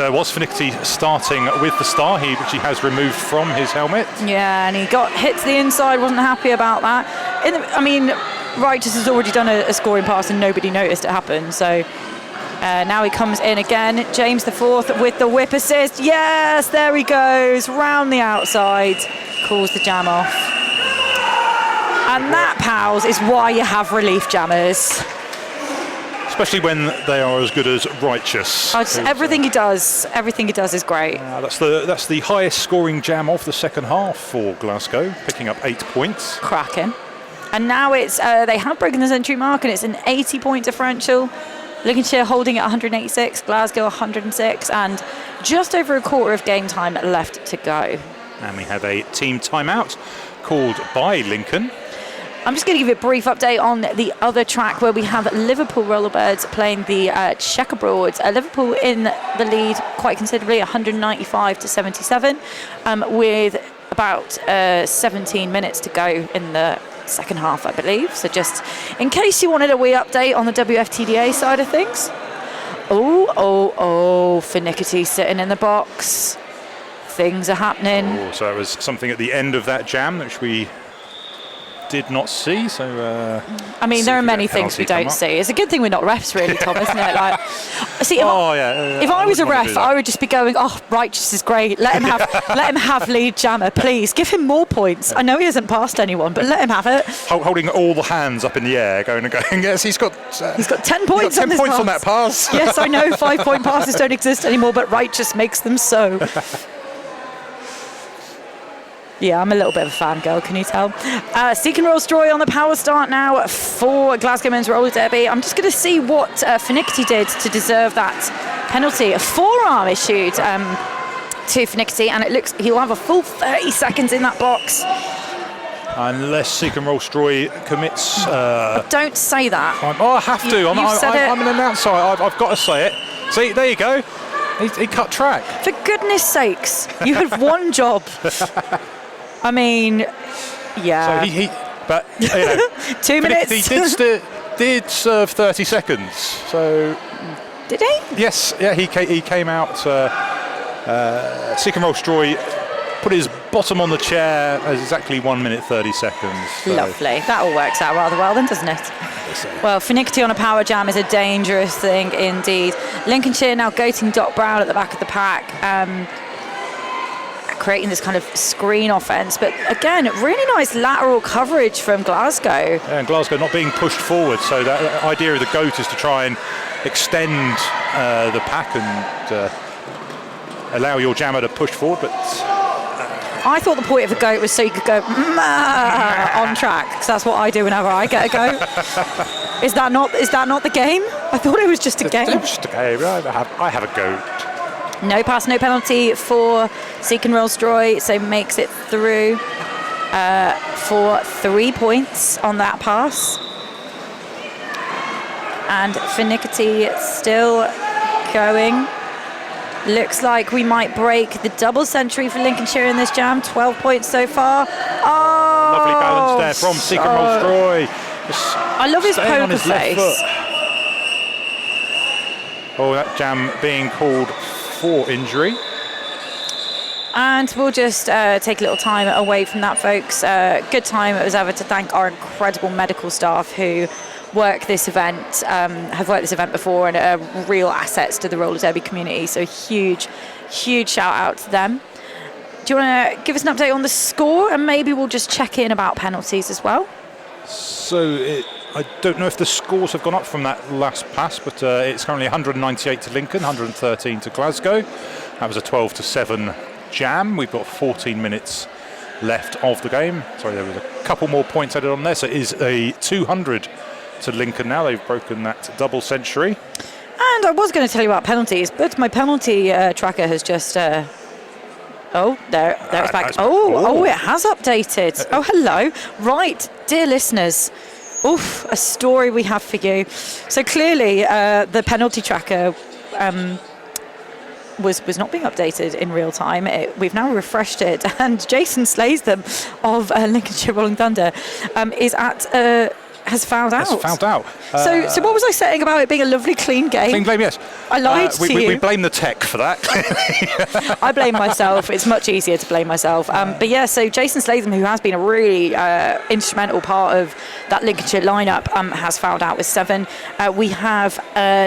It was Finickety starting with the star, which he has removed from his helmet. Yeah, and he got hit to the inside. Wasn't happy about that. Righteous has already done a scoring pass and nobody noticed it happen. So now he comes in again. James IV with the whip assist. Yes, there he goes. Round the outside. Calls the jam off. And that, pals, is why you have relief jammers. Especially when they are as good as Righteous. Everything he does is great. That's the highest scoring jam of the second half for Glasgow, picking up 8 points. Cracking. And now it's they have broken the century mark, and it's an 80-point differential. Lincolnshire holding at 186, Glasgow 106, and just over a quarter of game time left to go. And we have a team timeout called by Lincoln. I'm just going to give you a brief update on the other track where we have Liverpool Rollerbirds playing the Checkerbroads. Liverpool in the lead quite considerably, 195 to 77, with about 17 minutes to go in the second half, I believe. So just in case you wanted a wee update on the WFTDA side of things. Finickety sitting in the box. Things are happening. So it was something at the end of that jam which we did not see. So there are many things we don't see. It's a good thing we're not refs, really, Tom, isn't it? Like, see, if I was a ref, I would just be going, "Oh, Righteous is great. Let him have lead jammer, please. Give him more points. I know he hasn't passed anyone, but let him have it." Holding all the hands up in the air, going. Yes, he's got 10 points. 10 points on that pass. Yes, I know 5-point passes don't exist anymore, but Righteous makes them so. Yeah, I'm a little bit of a fangirl, can you tell? Seek and Roll Stroy on the power start now for Glasgow Men's Roller Derby. I'm just going to see what Finickety did to deserve that penalty. A forearm issued to Finickety, and it looks he'll have a full 30 seconds in that box. Unless Seek and Roll Stroy commits... Don't say that. I have to. I'm an announcer. I've got to say it. See, there you go. He cut track. For goodness sakes, you had one job. I mean, yeah. So but 2 minutes. He did serve 30 seconds. So did he? Yes. Yeah. He came out. Seek and Roll Stroy put his bottom on the chair as exactly 1 minute 30 seconds. So. Lovely. That all works out rather well, then, doesn't it? Well, Finickety on a power jam is a dangerous thing indeed. Lincolnshire now goating Doc Brown at the back of the pack. Creating this kind of screen offence, but again, really nice lateral coverage from Glasgow. Yeah, and Glasgow not being pushed forward, so that idea of the goat is to try and extend the pack and allow your jammer to push forward, but... I thought the point of a goat was so you could go on track, because that's what I do whenever I get a goat. Is that not the game? I thought it was just a game. It was just a game. I have a goat. No pass, no penalty for Seek and Roll Stroy, so makes it through for 3 points on that pass. And Finickety still going. Looks like we might break the double century for Lincolnshire in this jam. 12 points so far. Oh! Lovely balance there from Seek and Roll Stroy. I love his poker face. That jam being called for injury. And we'll just take a little time away from that, folks. Good time it was ever to thank our incredible medical staff who work this event, have worked this event before, and are real assets to the roller derby community. So huge shout out to them. Do you want to give us an update on the score, and maybe we'll just check in about penalties as well? So I don't know if the scores have gone up from that last pass, but it's currently 198 to Lincoln, 113 to Glasgow. That was a 12-7 jam. We've got 14 minutes left of the game. Sorry, there was a couple more points added on there. So it is a 200 to Lincoln now. They've broken that double century. And I was going to tell you about penalties, but my penalty tracker has just... Oh, there it's back. Oh, it has updated. Oh, hello. Right, dear listeners. Oof, a story we have for you. So clearly, the penalty tracker was not being updated in real time. We've now refreshed it, and Jason Slaystham of Lincolnshire Rolling Thunder has found out. So what was I saying about it being a lovely, clean game? Clean game, yes. I lied to you. We blame the tech for that. I blame myself. It's much easier to blame myself. But yeah, so Jason Slatham, who has been a really instrumental part of that Lincolnshire lineup, has found out with 7. We have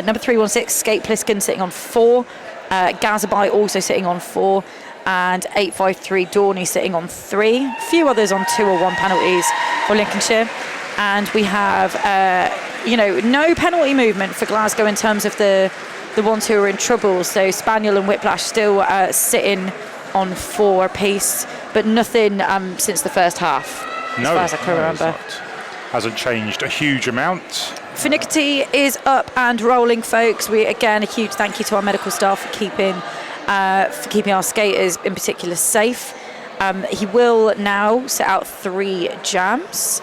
number 316, Skate Pliskin, sitting on 4. Gazabai also sitting on 4. And 853 Dorney sitting on 3. A few others on 2 or 1 penalties for Lincolnshire. And we have, no penalty movement for Glasgow in terms of the ones who are in trouble. So Spaniel and Whiplash still sitting on 4 apiece, but nothing since the first half, as far as I can remember. Hasn't changed a huge amount. Finickety is up and rolling, folks. Again, a huge thank you to our medical staff for keeping our skaters in particular safe. He will now set out 3 jams.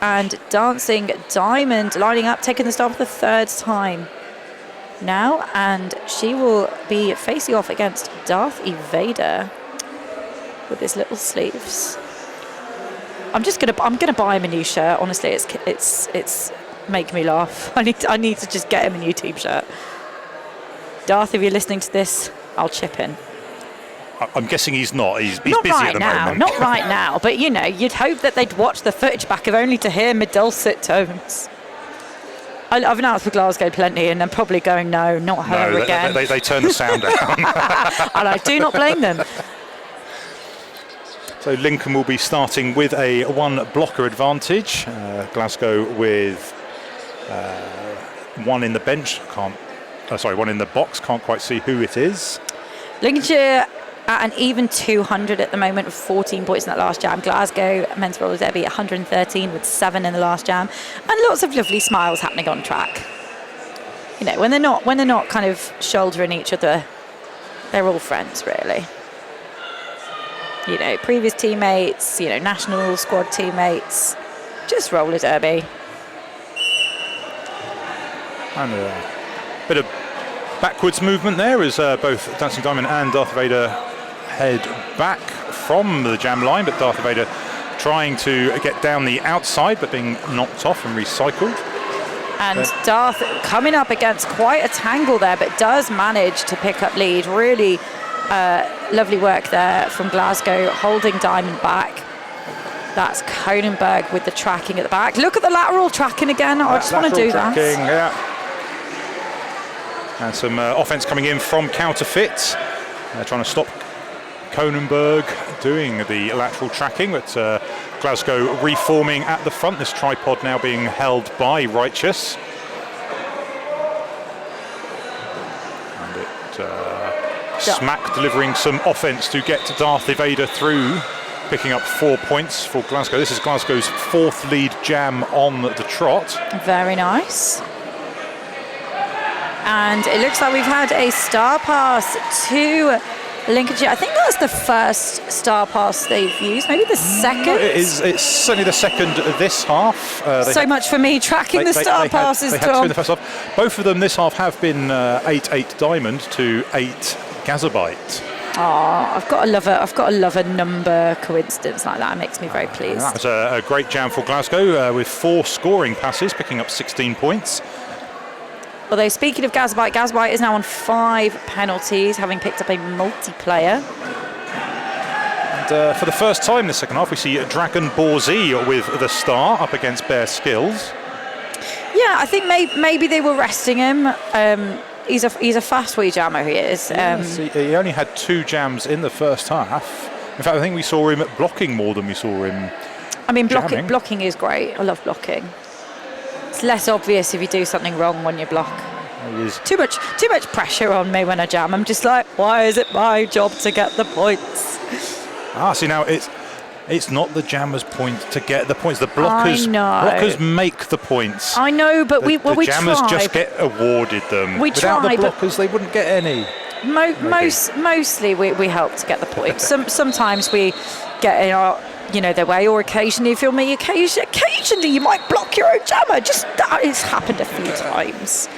And Dancing Diamond lining up, taking the start for the 3rd time now, and she will be facing off against Darth Evader with his little sleeves. I'm gonna buy him a new shirt. Honestly, it's making me laugh. I need to just get him a new team shirt. Darth, if you're listening to this, I'll chip in. I'm guessing he's not. He's not busy right at the now, moment. Not right now, but you'd hope that they'd watch the footage back if only to hear my dulcet tones. I've announced for Glasgow plenty, and they're probably going, no, not her again. They turn the sound down. And I do not blame them. So Lincoln will be starting with a 1 blocker advantage. Glasgow with 1 in the bench. 1 in the box. Can't quite see who it is. Lincolnshire at an even 200 at the moment with 14 points in that last jam. Glasgow men's roller derby 113 with 7 in the last jam, and lots of lovely smiles happening on track. When they're not kind of shouldering each other, they're all friends really. Previous teammates, national squad teammates, just roller derby. And a bit of backwards movement there as both Dancing Diamond and Darth Vader head back from the jam line, but Darth Vader trying to get down the outside but being knocked off and recycled. And Darth coming up against quite a tangle there, but does manage to pick up lead. Really lovely work there from Glasgow, holding Diamond back. That's Cronenberg with the tracking at the back. Look at the lateral tracking again. I just want to do that. Yeah. And some offense coming in from Counterfeit. Trying to stop Cronenberg doing the lateral tracking, but Glasgow reforming at the front. This tripod now being held by Righteous. And it Smack delivering some offense to get Darth Evader through, picking up 4 points for Glasgow. This is Glasgow's 4th lead jam on the trot. Very nice. And it looks like we've had a star pass to Lincolnshire. I think that's the first star pass they've used, maybe the second. It's certainly the second this half. So much for me tracking the star passes, They had 2 in the first half. Both of them this half have been 8-8 Diamond to 8 Gazabyte. I've got to love a number coincidence like that. It makes me very pleased. That was a great jam for Glasgow with 4 scoring passes, picking up 16 points. Although speaking of Gazabyte is now on 5 penalties, having picked up a multiplayer. And for the first time this second half, we see Dragon Borzi with the star up against Bare Skills. Yeah, I think maybe they were resting him. He's a fast wee jammer, he is. Yes, he only had 2 jams in the first half. In fact, I think we saw him blocking more than we saw him. I mean, jamming. blocking is great. I love blocking. It's less obvious if you do something wrong when you block. It is. Too much pressure on me when I jam. I'm just like, why is it my job to get the points? See now it's not the jammer's point to get the points. The blockers make the points. I know, but we jammers try. just get awarded them. We Without try, the blockers, they wouldn't get any. Mostly we help to get the points. Sometimes we get in our their way, or occasionally, if you'll me, occasionally you might block your own jammer. Just that has happened a few times.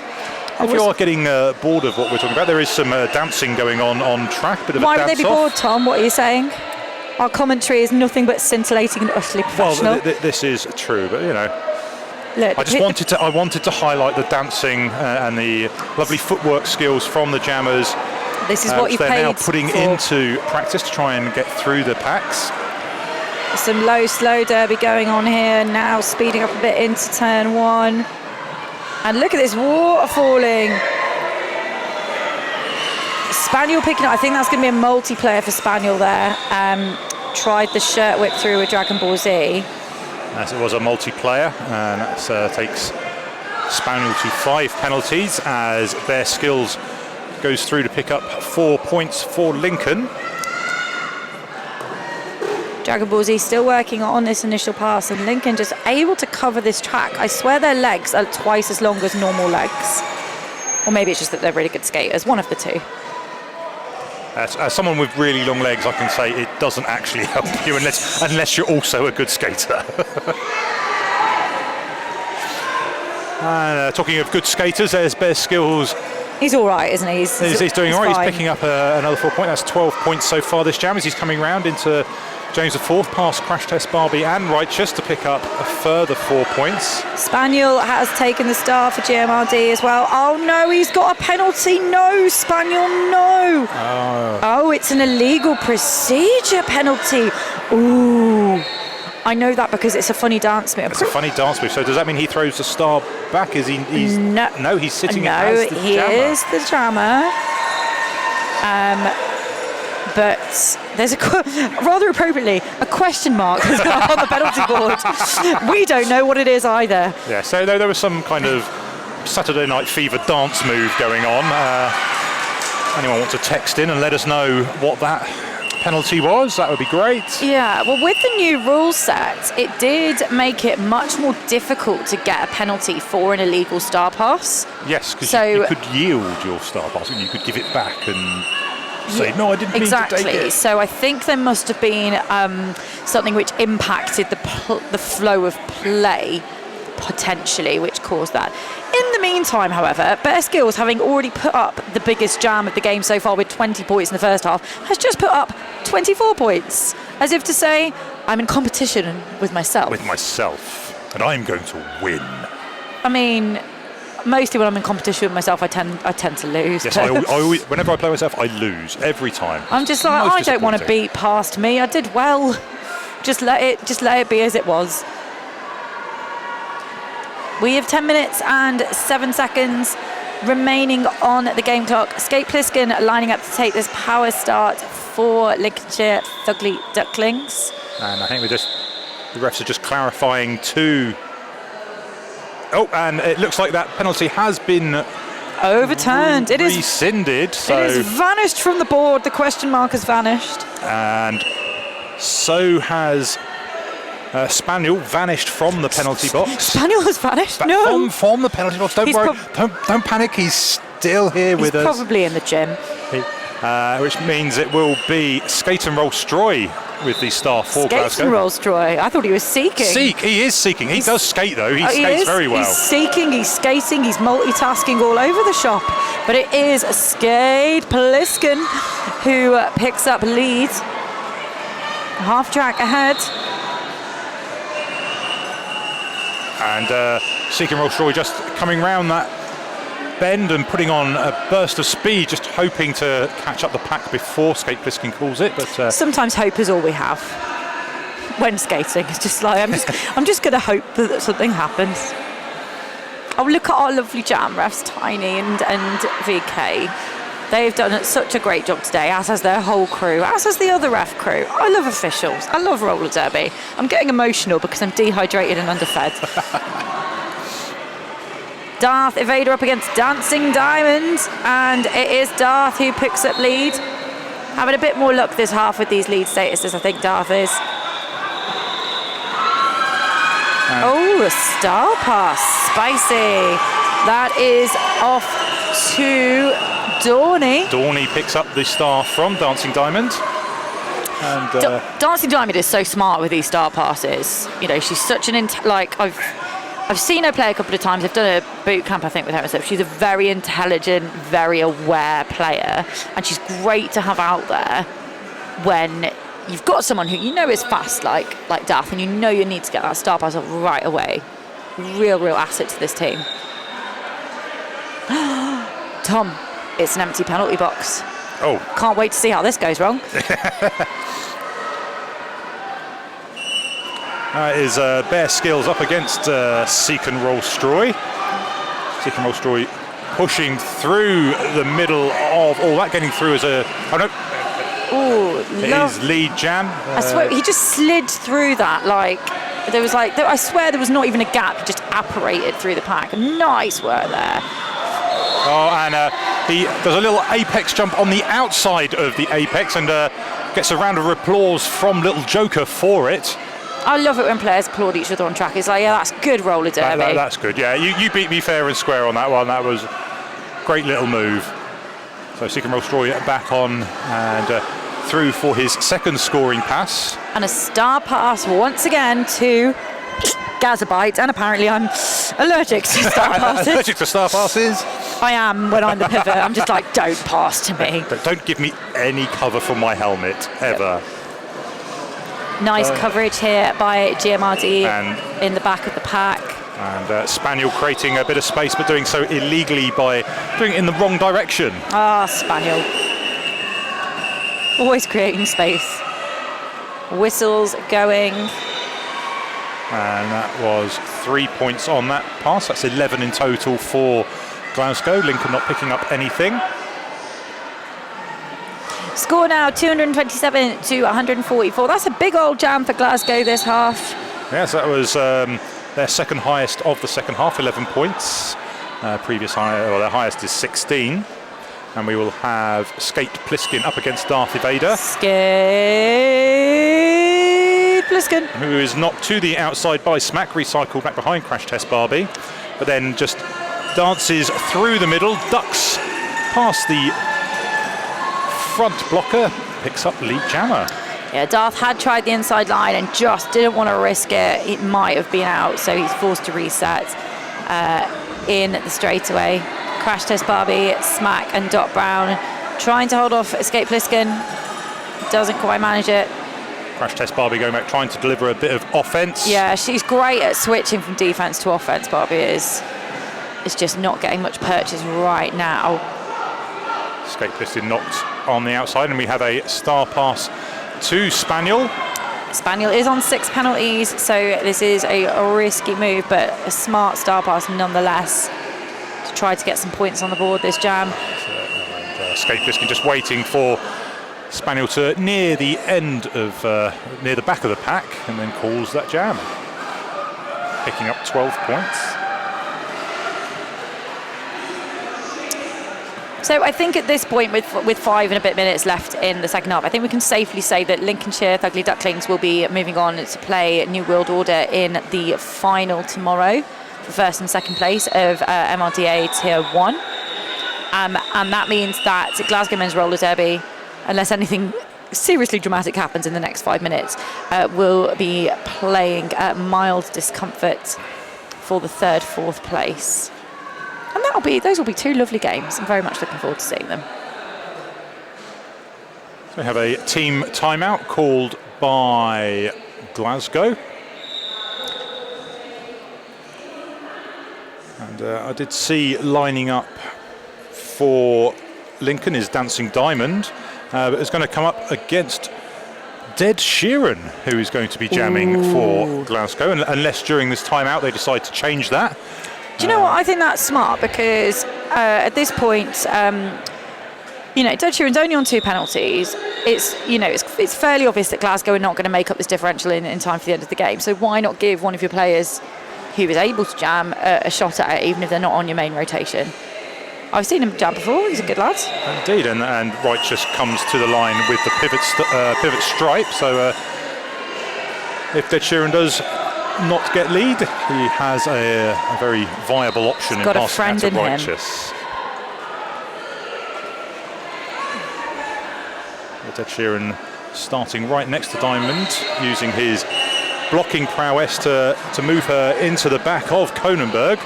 If you are getting bored of what we're talking about, there is some dancing going on track. Bit of Why a dance would they be off. bored, Tom? What are you saying? Our commentary is nothing but scintillating and utterly professional. Well, this is true, but Look, I wanted to highlight the dancing and the lovely footwork skills from the jammers. This is what you paid they're now putting for. into practice to try and get through the packs. Some low, slow derby going on here. Now speeding up a bit into turn 1. And look at this water falling. Spaniel picking up. I think that's going to be a multiplayer for Spaniel there. Tried the shirt whip through with Dragon Ball Z. As it was a multiplayer, and that takes Spaniel to 5 penalties as their skills goes through to pick up 4 points for Lincoln. Dragon Ball Z still working on this initial pass, and Lincoln just able to cover this track. I swear their legs are twice as long as normal legs. Or maybe it's just that they're really good skaters, one of the two. As someone with really long legs, I can say it doesn't actually help you unless you're also a good skater. And talking of good skaters, there's Bear Skills. He's all right, isn't he? He's doing all right. fine. He's picking up another 4 points. That's 12 points so far this jam as he's coming round into James IV, past Crash Test Barbie and Righteous to pick up a further 4 points. Spaniel has taken the star for GMRD as well. Oh no, he's got a penalty. No, Spaniel, no. Oh, it's an illegal procedure penalty. Ooh. I know that because it's a funny dance move. It's a funny dance move. So does that mean he throws the star back? Is he's no, he's sitting as the jammer. No, he is the jammer. But there's rather appropriately a question mark has gone on the penalty board. We don't know what it is either. Yeah, so there was some kind of Saturday Night Fever dance move going on. Anyone want to text in and let us know what that penalty was? That would be great. Yeah, well, with the new rule set, it did make it much more difficult to get a penalty for an illegal star pass. Yes, because you could yield your star pass and you could give it back and say, no, I didn't mean to take it. Exactly. So I think there must have been something which impacted the flow of play, potentially, which caused that. In the meantime, however, Bear Skills, having already put up the biggest jam of the game so far with 20 points in the first half, has just put up 24 points, as if to say, I'm in competition with myself. With myself, and I'm going to win. I mean, mostly when I'm in competition with myself, I tend to lose. Yes, I always, whenever I play myself, I lose every time. I'm just like, I don't want to beat past me. I did well. Just let it be as it was. We have 10 minutes and 7 seconds remaining on the game clock. Skate Pliskin lining up to take this power start for Lincolnshire Fugly Ducklings. And I think the refs are just clarifying too. Oh, and it looks like that penalty has been overturned. It is rescinded. So it has vanished from the board. The question mark has vanished. And so has Spaniel vanished from the penalty box. Spaniel has vanished? No. From the penalty box. Don't worry. Don't panic. He's still here with us. He's probably in the gym. Which means it will be Skate and Roll Stroy with the star for Glasgow. Skate and Roll Stroy. I thought he was seeking. He is seeking. He does skate though. He skates very well. He's seeking, he's skating, he's multitasking all over the shop. But it is Skate Pliskin who picks up lead. Half track ahead. And Seek and Roll Stroy just coming round that bend and putting on a burst of speed, just hoping to catch up the pack before Skate Pliskin calls it. But sometimes hope is all we have when skating. It's just like I'm just going to hope that something happens. Oh, look at our lovely jam refs, Tiny and VK. They've done such a great job today, as has their whole crew, as has the other ref crew. I love officials. I love roller derby. I'm getting emotional because I'm dehydrated and underfed. Darth Evader up against Dancing Diamond, and it is Darth who picks up lead. Having a bit more luck this half with these lead statuses, I think Darth is. Oh, a star pass, spicy. That is off to Dawny. Dawny picks up the star from Dancing Diamond. And Dancing Diamond is so smart with these star passes. You know, she's such an I've seen her play a couple of times. I've done a boot camp, I think, with her and stuff. She's a very intelligent, very aware player, and she's great to have out there when you've got someone who you know is fast, like Darth, and you know you need to get that star pass up right away. Real asset to this team. Tom, it's an empty penalty box. Oh. Can't wait to see how this goes wrong. Is Bear Skills up against Seek and Roll Stroy. Seek and Roll Stroy pushing through the middle of all that, getting through as a... Oh no. His lead jam. I swear, he just slid through that there was I swear there was not even a gap. He just apparated through the pack. Nice work there. Oh, and he does a little apex jump on the outside of the apex and gets a round of applause from Little Joker for it. I love it when players applaud each other on track. It's like, yeah, that's good roller derby. That's good, yeah. You beat me fair and square on that one. That was a great little move. So Seek and Roll Stroy back on and through for his second scoring pass. And a star pass once again to Gazabite. And apparently I'm allergic to star passes. Allergic to star passes? I am when I'm the pivot. I'm just like, don't pass to me. But don't give me any cover from my helmet, ever. Yep. Nice coverage here by GMRD in the back of the pack. And Spaniel creating a bit of space, but doing so illegally by doing it in the wrong direction. Ah, Spaniel. Always creating space. Whistles going. And that was 3 points on that pass. That's 11 in total for Glasgow. Lincoln not picking up anything. Score now 227 to 144. That's a big old jam for Glasgow this half. Yes, that was their second highest of the second half, 11 points. Their highest is 16. And we will have Skate Pliskin up against Darth Evader. Skate Pliskin. Who is knocked to the outside by Smack, recycled back behind Crash Test Barbie. But then just dances through the middle, ducks past the front blocker, picks up lead jammer. Yeah, Darth had tried the inside line and just didn't want to risk it. It might have been out, so he's forced to reset in the straightaway. Crash Test Barbie, Smack and Dot Brown trying to hold off Escape Pliskin. Doesn't quite manage it. Crash Test Barbie going back, trying to deliver a bit of offense. Yeah, she's great at switching from defense to offense, Barbie is. It's just not getting much purchase right now. Escape Pliskin knocked on the outside, and we have a star pass to Spaniel. Spaniel is on 6 penalties, so this is a risky move, but a smart star pass nonetheless to try to get some points on the board this jam. Escape Pliskin just waiting for Spaniel to near the end of near the back of the pack, and then calls that jam, picking up 12 points. So I think at this point, with 5 and a bit minutes left in the second half, I think we can safely say that Lincolnshire Ugly Ducklings will be moving on to play New World Order in the final tomorrow for first and second place of MRDA Tier 1. And that means that Glasgow Men's Roller Derby, unless anything seriously dramatic happens in the next 5 minutes, will be playing Mild Discomfort for the 3rd, 4th place. And those will be 2 lovely games. I'm very much looking forward to seeing them. So we have a team timeout called by Glasgow. And I did see lining up for Lincoln is Dancing Diamond, but it's going to come up against Dead Sheeran, who is going to be jamming for Glasgow, unless during this timeout they decide to change that. Do you know what? I think that's smart because at this point, Dead Sheeran's only on 2 penalties. It's fairly obvious that Glasgow are not going to make up this differential in time for the end of the game. So why not give one of your players who is able to jam a shot at it, even if they're not on your main rotation? I've seen him jam before. He's a good lad. Indeed, and Righteous comes to the line with the pivot stripe. So if Dead Sheeran does not get lead, he has a very viable option in passing out to Righteous. Dead Sheeran starting right next to Diamond, using his blocking prowess to move her into the back of Kronenberg.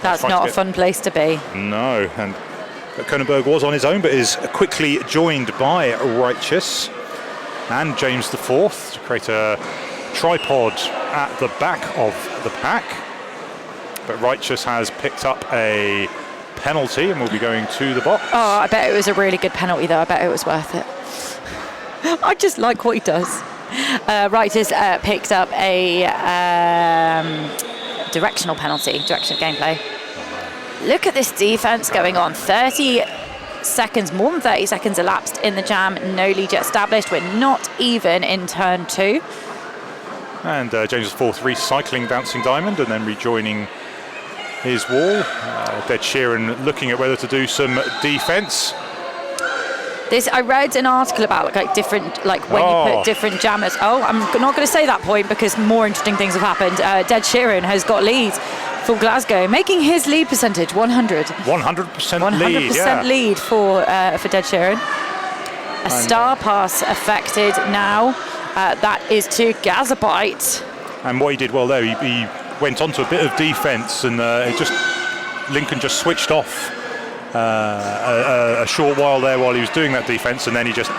That's not a fun place to be. No, and Kronenberg was on his own, but is quickly joined by Righteous and James IV to create a tripod at the back of the pack. But Righteous has picked up a penalty and will be going to the box. Oh, I bet it was a really good penalty, though. I bet it was worth it. I just like what he does. Righteous picked up a directional penalty, direction of gameplay. Look at this defense going on. 30 seconds, more than 30 seconds elapsed in the jam. No lead yet established. We're not even in turn 2. And James IV recycling Bouncing Diamond and then rejoining his wall. Dead Sheeran looking at whether to do some defence. I read an article about different, when you put different jammers. Oh, I'm not going to say that point because more interesting things have happened. Dead Sheeran has got lead for Glasgow, making his lead percentage 100. 100% lead, 100% lead for Dead Sheeran. A star pass affected now. That is to Gazabite. And what he did well there, he went on to a bit of defence and Lincoln just switched off a short while there while he was doing that defence, and then he just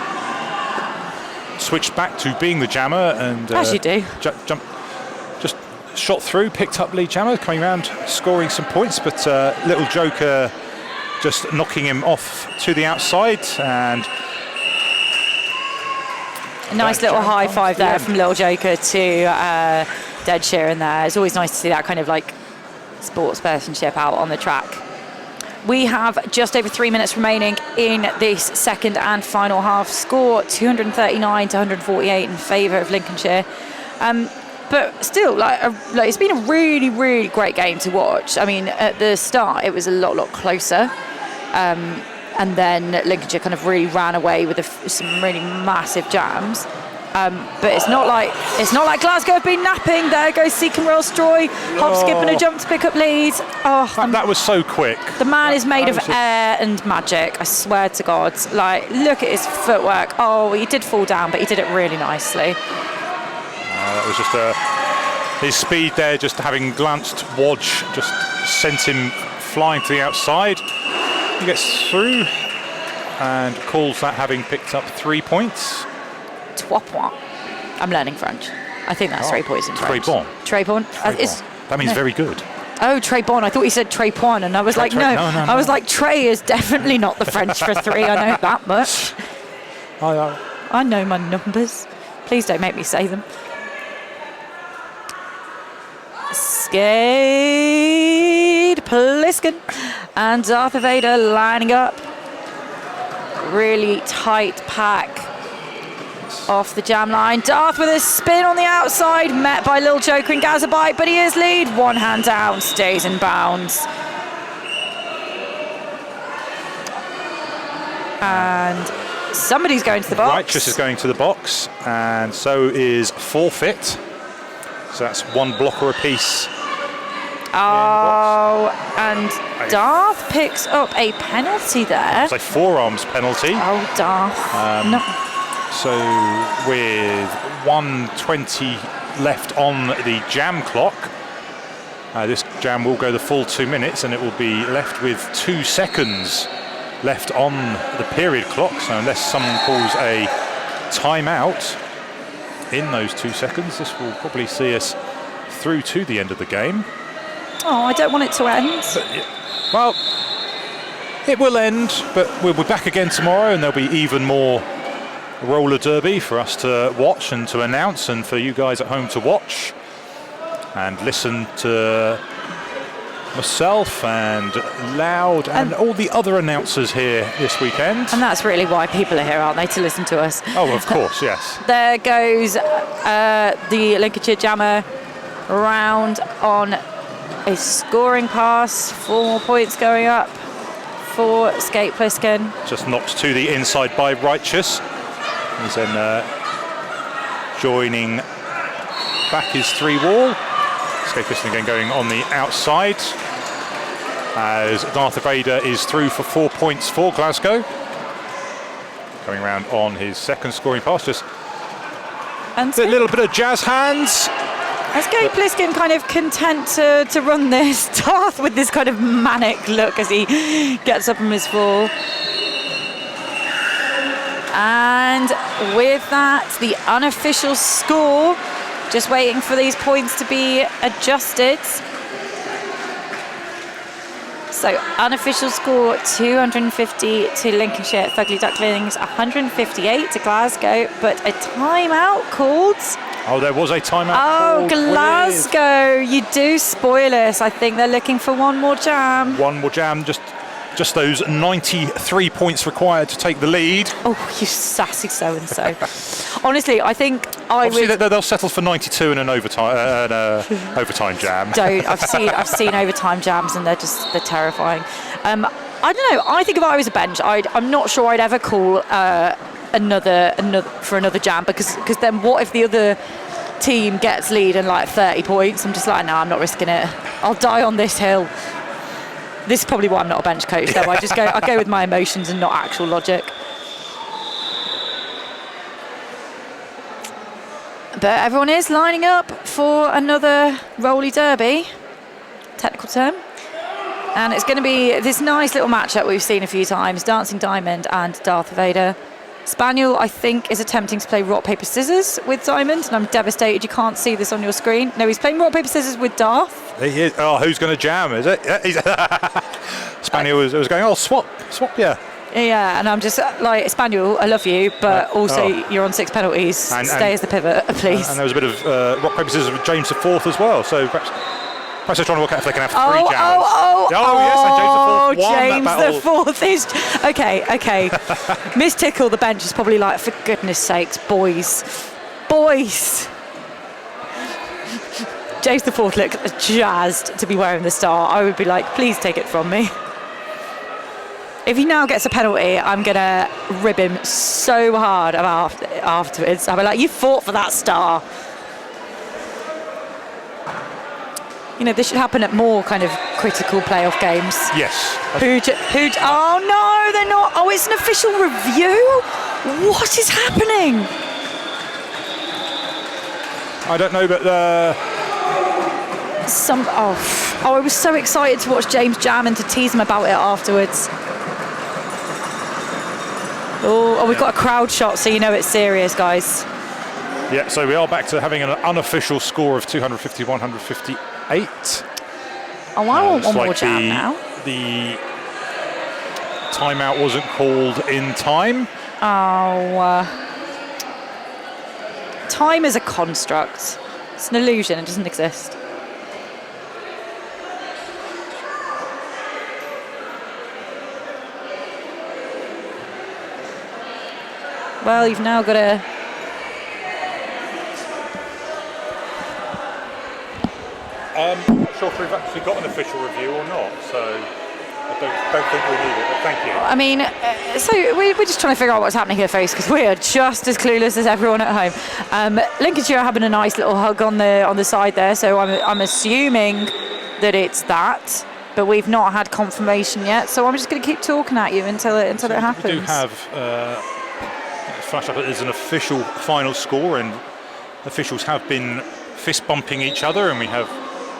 switched back to being the jammer and as you do, just shot through, picked up lead jammer, coming around, scoring some points, but Little Joker just knocking him off to the outside. And a nice little high five there from Little Joker to Dead Sheeran there. It's always nice to see that kind of sports personship out on the track. We have just over 3 minutes remaining in this second and final half. Score 239 to 148 in favour of Lincolnshire. But still, it's been a really, really great game to watch. I mean, at the start, it was a lot closer. And then Lincolnshire kind of really ran away with some really massive jams. But it's not like Glasgow have been napping. There goes Seacombe Royal Stroy, hop, skip and a jump to pick up leads. Oh, that was so quick. The man is made of air and magic. I swear to God. Look at his footwork. Oh, he did fall down, but he did it really nicely. That was just his speed there. Just having glanced Wodge, just sent him flying to the outside. He gets through and calls that having picked up 3 points. Trois points. I'm learning French. I think that's 3 points in French. Très bon. That means very good. Oh, très bon. I thought he said très point, and I was no. I was like, très is definitely not the French for 3. I know that much. I know my numbers. Please don't make me say them. Skade Pliskin and Darth Vader lining up. Really tight pack off the jam line. Darth with a spin on the outside, met by Lil Joker and Gazabite, but he is lead. One hand down, stays in bounds. And somebody's going to the box. Righteous is going to the box, and so is Forfeit. So that's one blocker apiece. Oh, and Darth picks up a penalty there. It's a forearms penalty. Oh, Darth. No. So with 1:20 left on the jam clock, this jam will go the full 2 minutes, and it will be left with 2 seconds left on the period clock. So unless someone calls a timeout in those 2 seconds, this will probably see us through to the end of the game. Oh, I don't want it to end. Well, it will end, but we'll be back again tomorrow, and there'll be even more roller derby for us to watch and to announce, and for you guys at home to watch and listen to myself and Loud and all the other announcers here this weekend. And that's really why people are here, aren't they, to listen to us? Oh, of course, yes. There goes the Lincolnshire Jammer round on a scoring pass. 4 more points going up for Skate Pliskin. Just knocked to the inside by Righteous. He's then joining back his 3-wall. Skate Pliskin again going on the outside as Darth Vader is through for 4 points for Glasgow. Coming around on his second scoring pass. Just a little bit of jazz hands. Is Skate Pliskin kind of content to run this? Darth with this kind of manic look as he gets up from his fall. And with that, the unofficial score, just waiting for these points to be adjusted. So unofficial score 250 to Lincolnshire Fugly Ducklings, 158 to Glasgow, but a timeout called. Oh, there was a timeout. Oh, Glasgow, you do spoil us. I think they're looking for one more jam. One more jam, just those 93 points required to take the lead. Oh, you sassy so-and-so. Honestly, I think they'll settle for 92 and an overtime jam. Don't. I've seen overtime jams and they're terrifying. I don't know. I think if I was a bench, I'm not sure I'd ever call another jam because then what if the other team gets lead and like 30 points? I'm just like, no, I'm not risking it. I'll die on this hill. This is probably why I'm not a bench coach, though. I go with my emotions and not actual logic. But everyone is lining up for another Rolly Derby, technical term. And it's going to be this nice little matchup we've seen a few times, Dancing Diamond and Darth Vader. Spaniel, I think, is attempting to play rock, paper, scissors with Diamond, and I'm devastated you can't see this on your screen. No, he's playing rock, paper, scissors with Darth. He is. Oh, who's going to jam, is it? Spaniel was going, oh, swap, yeah. Yeah, and I'm just like, Spaniel, I love you, but also you're on 6 penalties. Stay as the pivot, please. And there was a bit of rock, paper, scissors with James IV as well, so perhaps they're trying to work out if they can have 3 jams. Oh, yes, and James IV is... Okay. Miss Tickle, the bench, is probably like, for goodness sakes, boys. James IV looked jazzed to be wearing the star. I would be like, please take it from me. If he now gets a penalty, I'm going to rib him so hard afterwards. I'll be like, you fought for that star. You know, this should happen at more kind of critical playoff games. Yes. Oh, no, they're not. Oh, it's an official review? What is happening? I don't know, but... I was so excited to watch James jam and to tease him about it afterwards. Oh, we've got a crowd shot, so you know it's serious, guys. Yeah, so we are back to having an unofficial score of 250, 158. Oh, I want one more jam now. The timeout wasn't called in time. Time is a construct. It's an illusion. It doesn't exist. Well, you've now got to... I'm not sure if we've actually got an official review or not, so I don't think we need it, but thank you. I mean, so we're just trying to figure out what's happening here, folks, because we are just as clueless as everyone at home. Lincolnshire are having a nice little hug on the side there, so I'm assuming that it's that, but we've not had confirmation yet, so I'm just going to keep talking at you until it happens. We do have flash up that there's an official final score, and officials have been fist bumping each other, and we have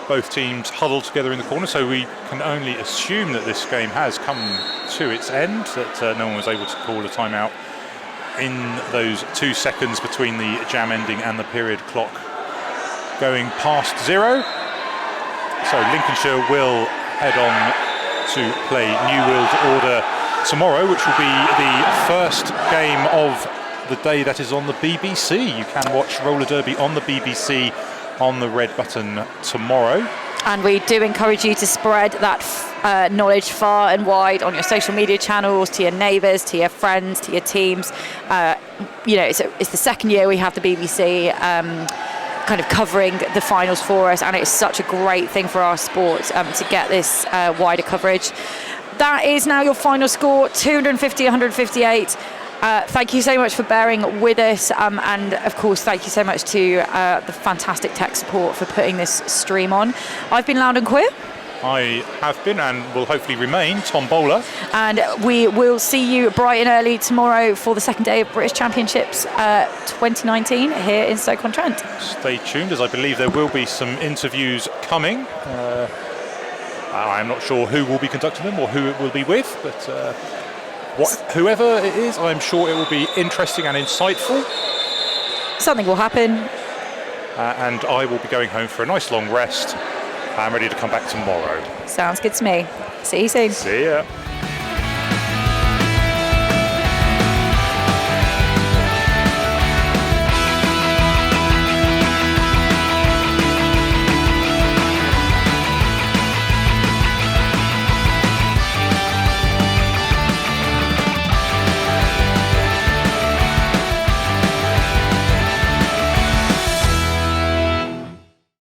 both teams huddled together in the corner, so we can only assume that this game has come to its end, that no one was able to call a timeout in those 2 seconds between the jam ending and the period clock going past 0. So Lincolnshire will head on to play New World Order tomorrow, which will be the first game of the day that is on the BBC. You can watch roller derby on the BBC on the red button tomorrow. And we do encourage you to spread that knowledge far and wide on your social media channels, to your neighbours, to your friends, to your teams. It's the second year we have the BBC kind of covering the finals for us, and it's such a great thing for our sport to get this wider coverage. That is now your final score, 250-158. Thank you so much for bearing with us, and of course thank you so much to the fantastic tech support for putting this stream on. I've been Loud and Queer. I have been and will hopefully remain Tom Bowler. And we will see you bright and early tomorrow for the second day of British Championships 2019 here in Stoke-on-Trent. Stay tuned, as I believe there will be some interviews coming. I'm not sure who will be conducting them or who it will be with, but whoever it is, I'm sure it will be interesting and insightful. Something will happen. And I will be going home for a nice long rest. I'm ready to come back tomorrow. Sounds good to me. See you soon. See ya.